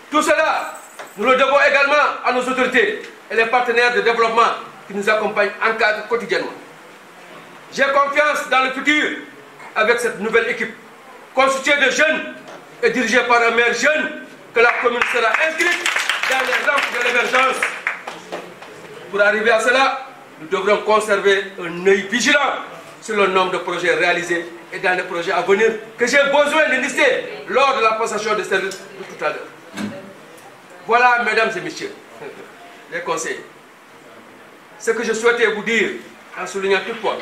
Tout cela, nous le devons également à nos autorités et les partenaires de développement qui nous accompagnent en cadre quotidiennement. J'ai confiance dans le futur avec cette nouvelle équipe, constituée de jeunes et dirigée par un maire jeune, que la commune sera inscrite dans les rangs de l'émergence. Pour arriver à cela, nous devrons conserver un œil vigilant sur le nombre de projets réalisés et dans les projets à venir que j'ai besoin de lister lors de la passation de service de tout à l'heure. Voilà, mesdames et messieurs, les conseillers, ce que je souhaitais vous dire en soulignant toutefois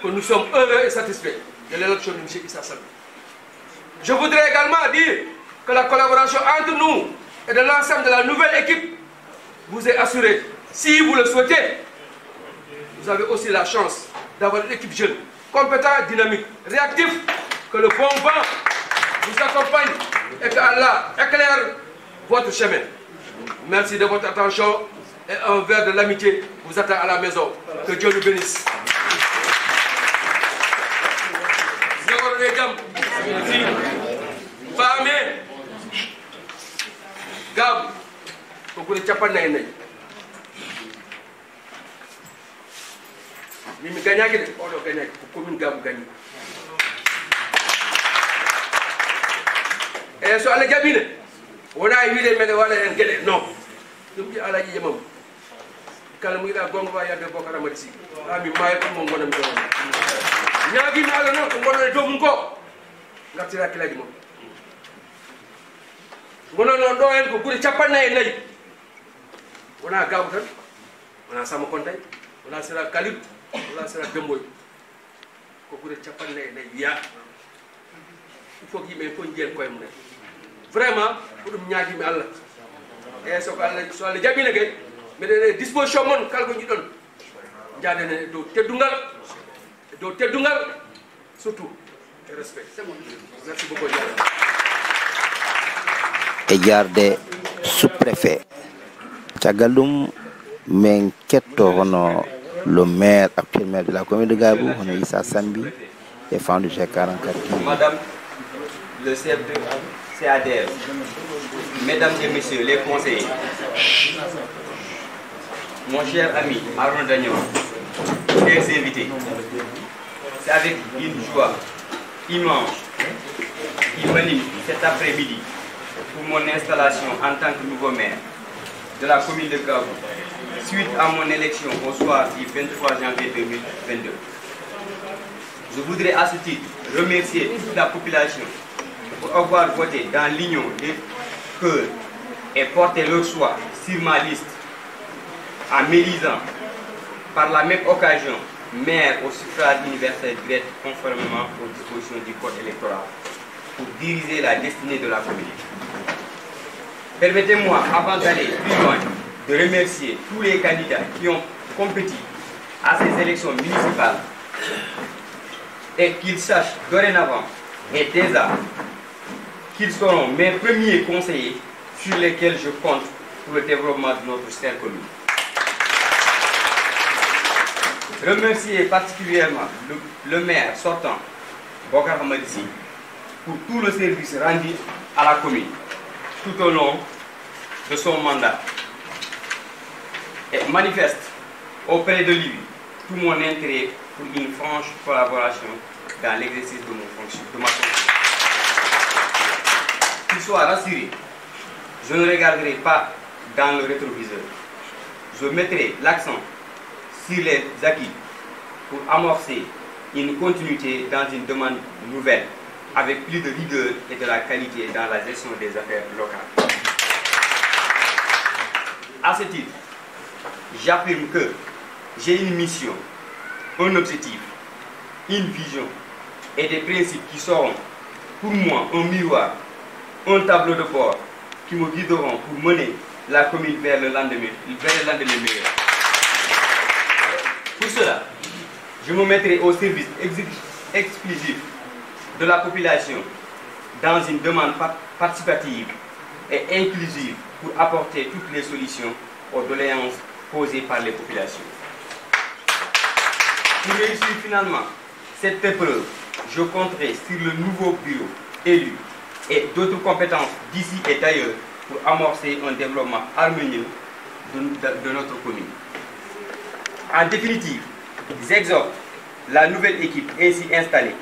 que nous sommes heureux et satisfaits de l'élection de M. Issa Sambi. Je voudrais également dire que la collaboration entre nous et de l'ensemble de la nouvelle équipe vous est assurée. Si vous le souhaitez, vous avez aussi la chance d'avoir une équipe jeune, compétente, dynamique, réactive, que le bon vent vous accompagne et que Allah éclaire votre chemin. Merci de votre attention et un verre de l'amitié vous attend à la maison. Que Dieu nous bénisse. Gab, pour les Japonais, mais je gagne, on gagne, pour commune Gab gagne. Et sur les cabines, on a eu des médailles et non. Je me dis à la Yémam, quand je me dis à Gongo, il y a des bocaux à ici. Ah, mais moi, je me dis ñaagi na la non ko do mun ko ngati la kila jimo wono non do en ko buri chapanna e nayi wona gabu tan wona sama kontay wona sira kalib wona sira demboy ko buri chapanna e nayi ya il faut yimbe ko jeel koy mu ne vraiment ko dum ñaagi mi Allah e so ko Allah so Allah jabina kay me de disposition mon kal ko ñi don jaade ne do teddungal surtout respect. Merci beaucoup. Et garde sous-préfet. Tchagalum Menketo, le maire actuel de la commune de Gabou, on est Issa Sambi, défendu chez 44. Madame le chef de CADF, mesdames et messieurs les conseillers, mon cher ami Aaron Dagnon, chers invités, c'est avec une joie immense qui m'anime cet après-midi pour mon installation en tant que nouveau maire de la commune de Gabou, suite à mon élection au soir du 23 janvier 2022. Je voudrais à ce titre remercier toute la population pour avoir voté dans l'union des cœurs et porté leur choix sur ma liste en m'élisant par la même occasion maire au suffrage universel direct conformément aux dispositions du code électoral pour diriger la destinée de la commune. Permettez-moi, avant d'aller plus loin, de remercier tous les candidats qui ont compétit à ces élections municipales et qu'ils sachent dorénavant et déjà qu'ils seront mes premiers conseillers sur lesquels je compte pour le développement de notre chère commune. Remercier particulièrement le maire sortant, Bokar Hamadissi, pour tout le service rendu à la commune tout au long de son mandat et manifeste auprès de lui tout mon intérêt pour une franche collaboration dans l'exercice de ma fonction. Qu'il soit rassuré, je ne regarderai pas dans le rétroviseur. Je mettrai l'accent sur les acquis pour amorcer une continuité dans une demande nouvelle avec plus de rigueur et de la qualité dans la gestion des affaires locales. À ce titre, j'affirme que j'ai une mission, un objectif, une vision et des principes qui seront pour moi un miroir, un tableau de bord qui me guideront pour mener la commune vers le lendemain meilleur. Pour cela, je me mettrai au service exclusif de la population dans une demande participative et inclusive pour apporter toutes les solutions aux doléances posées par les populations. Pour réussir finalement cette épreuve, je compterai sur le nouveau bureau élu et d'autres compétences d'ici et d'ailleurs pour amorcer un développement harmonieux de notre commune. En définitive, j'exhorte la nouvelle équipe ainsi installée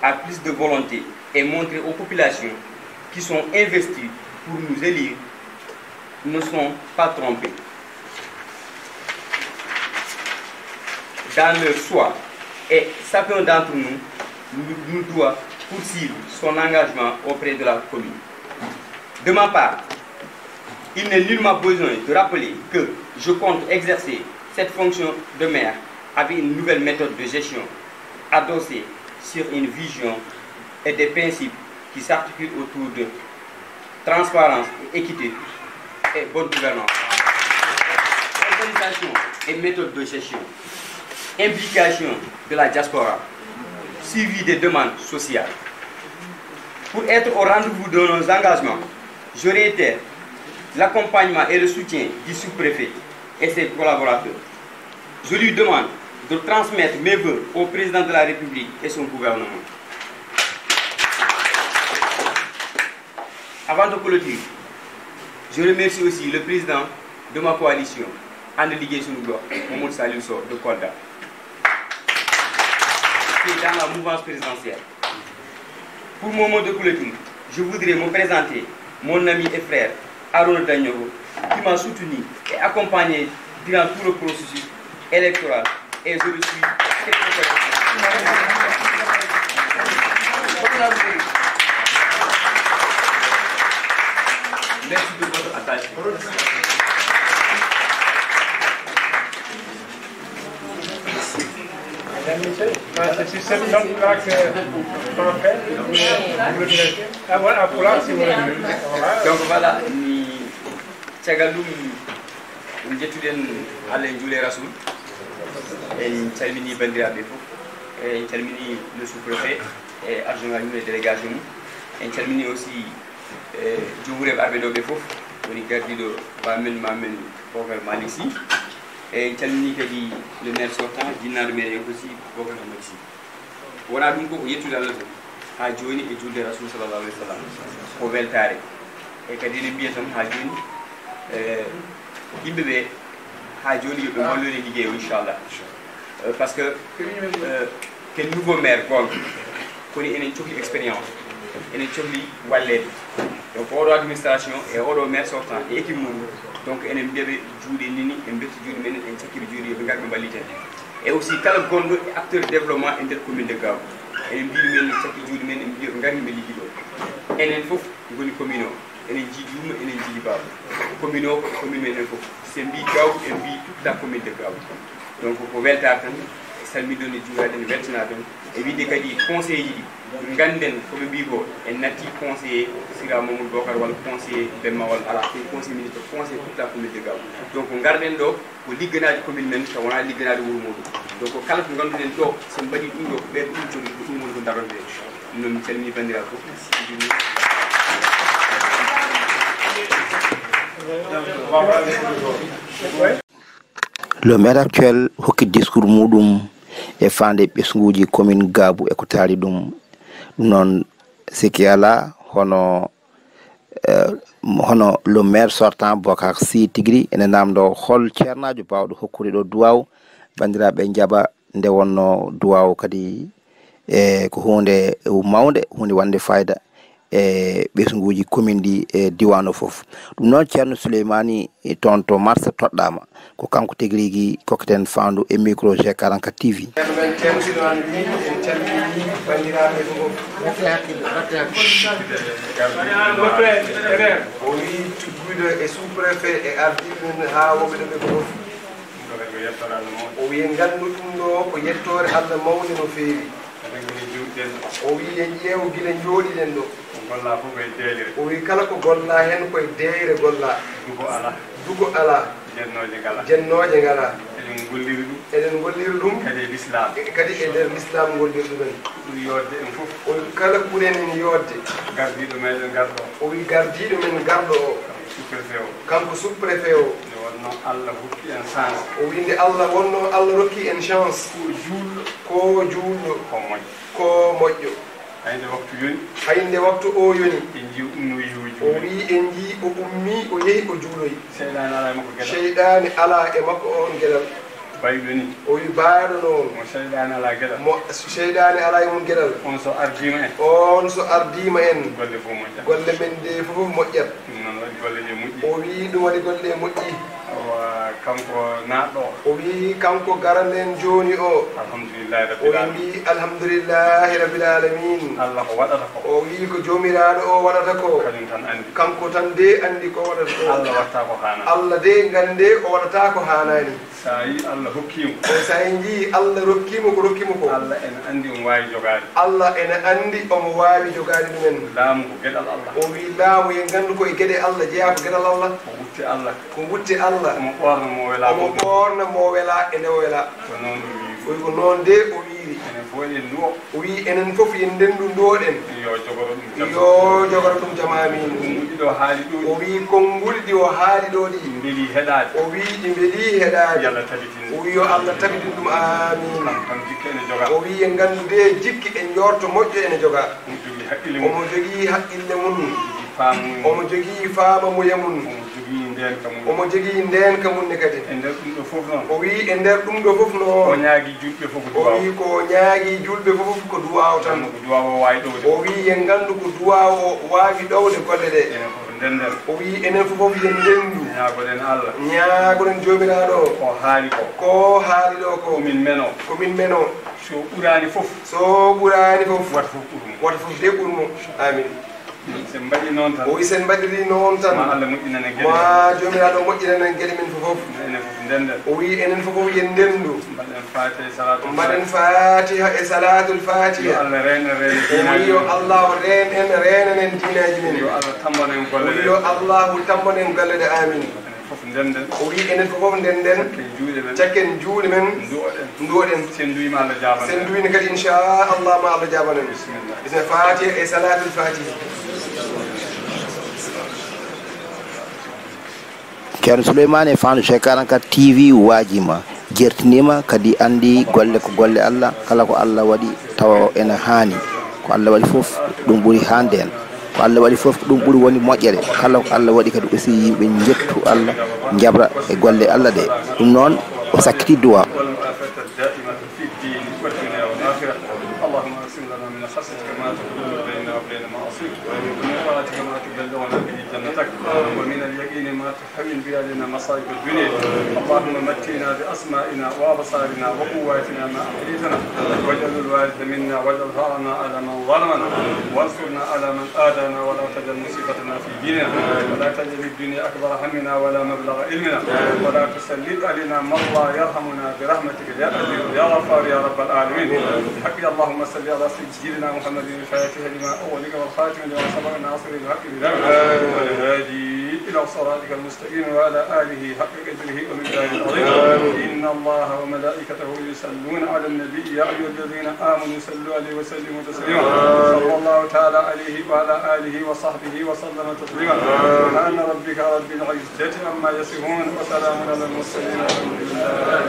à plus de volonté et montrer aux populations qui sont investies pour nous élire ne sont pas trompées dans leur choix et chacun d'entre nous doit poursuivre son engagement auprès de la commune. De ma part, il n'est nullement besoin de rappeler que je compte exercer cette fonction de maire avec une nouvelle méthode de gestion adossée sur une vision et des principes qui s'articulent autour de transparence et équité et bonne gouvernance. Organisation et méthode de gestion, implication de la diaspora, suivi des demandes sociales. Pour être au rendez-vous de nos engagements, je réitère l'accompagnement et le soutien du sous-préfet et ses collaborateurs. Je lui demande de transmettre mes vœux au président de la République et son gouvernement. Avant de clôturer, je remercie aussi le président de ma coalition, Ande Ligue Sounougo, Mamoud Salil Sow de Kolda, qui est dans la mouvance présidentielle. Pour mon mot de clôture, je voudrais me présenter mon ami et frère Aruna Dagnogo, qui m'a soutenu et accompagné durant tout le processus électoral et je le suis très reconnaissant. Merci de votre attention. C'est sur cette note-là que l'on fait. Ah voilà, pour là, si vous voulez. Donc voilà, ni Tchagalou, nous étudions Alain Jules Rassoul, et nous saluons Bandira Befo, et nous saluons le sous-préfet, et adjoint à la délégation, et nous saluons aussi Djoubouré Arbedo Befo, on est gardé de Bamen Mamen Bokar Maliksi, et nous saluons le maire sortant, Dina de Méré aussi, Bokar Maliksi. Voilà donc pour étudier à Jouni et Jules Rassoul sallallahu alayhi wa sallam, au Veltare, et que des biens sont à Jouni. Il bébé a joli de mon liggéey inchallah parce que quel nouveau maire bon koni enen cohli expérience enen cohli wallede donc oɗo administration et oɗo maire sortant et équipe mum donc enen mbiyaɓe juuɗe nini en betti juuɗe men en cakkiri juuɗe ɓe garɓe balliten et aussi kala gonɗo acteur développement e nder commune de Gao enen mbiɗo men cakki juuɗe men en mbiya ɓe ngari ɓe liggi ɗo enen fof goni commune o enen jiiɗi yumma enen jiiɗi baba commune o ko commune men en fof sen mbi gawɗo en mbi toute la commune de gawɗo donc ko weltare tan salmiɗon e juuraɗe en weltana ɗon e wiide kadi conseil ji ɗi ganden koɓe mbi ko en natti conseiller Sira Mamadou Bocar walla conseiller Demma walla ala ko conseil ministre conseil toute la commune de gawɗo donc garɗen ɗo ko ligganaji commune men taw wona ligganade wuuro muɗum donc kala ko ganduɗen ɗo sen mbaɗi ɗum ɗo ko ɓen ɗum joni ko ɗum woni ko daronde ɗum noon mi calmini bandiraɓe fof Le maire actuel hokki discours muɗum e fande ɓesguji commune Gabou e ko taari ɗum non siki ala hono le maire sortant Bocar Sy tigri ene namdo hol ceernajo bawɗo hokkude ɗo duwaw bandiraɓe jaɓa nde wonno duwaw kadi ko hunde mawde hunde wande fayda e ɓesguji commune ɗi e diwano foof ɗum noon ceerno Souleymani toon to marsa toɗɗama ko kanko tigui kokketen fandu e micro G44 TV men temsiɗon min en calmini bandiraɓe fof o wi tuggude e sous préfet e ardiɓe men ha woɓe ɗo ɓe fof o wi gandu ɗum ɗo ko yettore Allah mawde no feewi o wi en ƴeew guila jooɗiɗen ɗo o wi kala ko golla hen koye deyre golla dugo ala jennoje ngala eɗen golliri ɗum kadi e nder l'islam golliri ɗumen o wi kala ɓuren en yodde o wi gardiɗo men garɗo o kanko sous préfet o o wi nde Allah wonno Allah rokki en chance ko juulɗo ko moƴƴo hayde waktu o yoni o wi en jii o ummi o yehi o juuloyi cheyɗani ala e makko on gueɗal o wi baaɗo noon mo cheyɗani ala e mum gueɗal on so ardima en golle men de fof moƴƴat o wi ɗum waɗi golle ɗe moƴƴi kanko naɗɗo o wi kanko garanden joni o o wi alhamdulillahi rabbil alamin Allah ko waɗata ko o wi ko jomiraɗo o waɗata ko kanko tan de andi ko waɗata ko Allah watta ko hana Allah de gande o waɗata ko hanani sa yi Allah hokkimo o sa yi Allah rokkimo ko rokkimo ko Allah en andi on wawi jogade Allah en andi on wawi jogade ɗumen laamu ko gueɗal Allah o wi laamu yen gandu ko e gueɗe Allah jeeya ko gueɗal Allah ko wutte Allah omo ɓorna mo wela e nde o wela o wi ko noon de o wiiri o wi enen fof yen ndendu ndoɗen yo jogoro ɗum jamamin o wi konnguli ɗi o haali ɗo ɗi o wi ɗi mbeɗi heɗade o wi yo Allah tabitin ɗum amin o wi en gandu de jikki en jorto moƴƴo ene joga omo jogui haqqille mum omo jogui faama muya mum omo jogui ndenka munne kadi o wi e nder ɗum ɗo fof noon o wi ko ñaagui julɓe fof ko duwaw tan o wi yen gandu ko duwaw o wawi ɗowde golle ɗe o wi enen fof yen ndendu ñaagoɗen jomiraɗo ko haali ɗo ko min meno so ɓurani fof wata fof de ɓurmo amin sen mbaɗi noon tan o wi sen mbaɗiri noon tan ma Allah moƴƴinanen gueɗe ma jomiraɗo moƴƴinanen gueɗe men fof enen fof ndenden o wi enen fof yen ndendu mbaɗen fatiha e salatul fatiha o wi yo Allah ren en renanen dinaji men yo Allah tambonen golle o wi yo Allah tambonen golle ɗe amin o wi enen fof ndenden cakken juuɗe men nduwoɗen sen duwima Allah jabana sen duwini kadi inchallah ma Allah jabanen bismillah fatiha e salatul fatiha ceerno Souleymane fandu G44 TV wajima jertinima kadi andi golle ko golle Allah kala ko Allah waɗi tawa ene hani ko Allah waɗi foof ɗum ɓuuri hande en ko Allah waɗi foof ɗum ɓuuri woni moƴƴere kala ko Allah waɗi kadi aussi yimɓe jettu Allah jabra e golle Allah ɗe ɗum noon o sakkiti duwa اللهم اغفر لنا من خشيتك ما تحول بيننا وبين معصيتك ومن طاعتك ما تبلغنا به جنتك رحمتك ومن اليقين ما تحول بها لنا مصائب الدنيا اللهم متنا بأسمائنا وأبصارنا وقواتنا ما أحييتنا واجعل الوارث منا واجعل ثارنا على من ظلمنا وانصرنا على من آذانا ولا تجعل مصيبتنا في ديننا ولا تجعل الدنيا أكبر همنا ولا مبلغ علمنا ولا تسلط علينا من لا يرحمنا برحمتك يا عزيز يا غفار يا رب العالمين حقي اللهم صل على سيدنا محمد الفاتح لما أولك والخاتم لما سبق ناصر الحق بالحق والهادي إلى صراطك المستقيم وعلى آله حق قدره ومقداره العظيم إن الله وملائكته يصلون على النبي يا أيها الذين آمنوا صلوا عليه وسلموا تسليما صلى الله تعالى عليه وعلى آله وصحبه وسلم تسليما سبحان ربك رب العزة عما يصفون وسلام على المرسلين والحمد لله.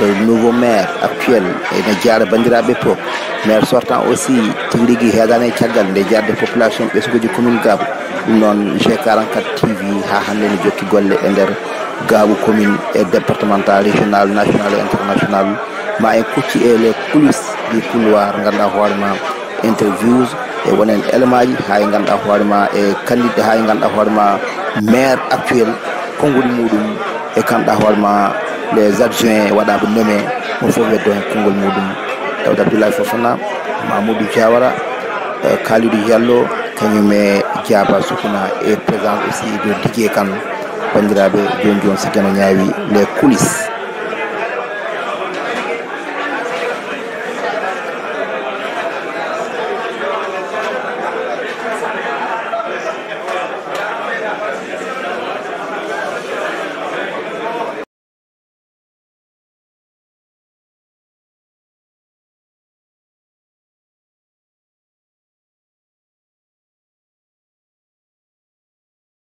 Le nouveau maire actuel ene jaara bandiraɓe fof maire sortant aussi tigi rigui heeɗani e caggal nde jarde population ɓesguji commune Gabou ɗum noon G44 TV ha hande ne jokki golle e nder Gabou commune et départemental régional national et international ma en kucci e les coulisses du couloir ganduɗa hoorema interviews e wonen élément ji ha e ganduɗa hoorema e candidat ha e ganduɗa hoorema maire actuel konngol muɗum e ganduɗa hoorema les adjoints waɗaɓe nommé mo fof weddo hen konngol muɗum Daouda Abdoulaye Fofana Mamoudou Diawara Kalidou Diallo kañum e Diaba Sukuna et présent aussi de Didier Kane bandiraɓe joni joni si jano ñaawi les coulisses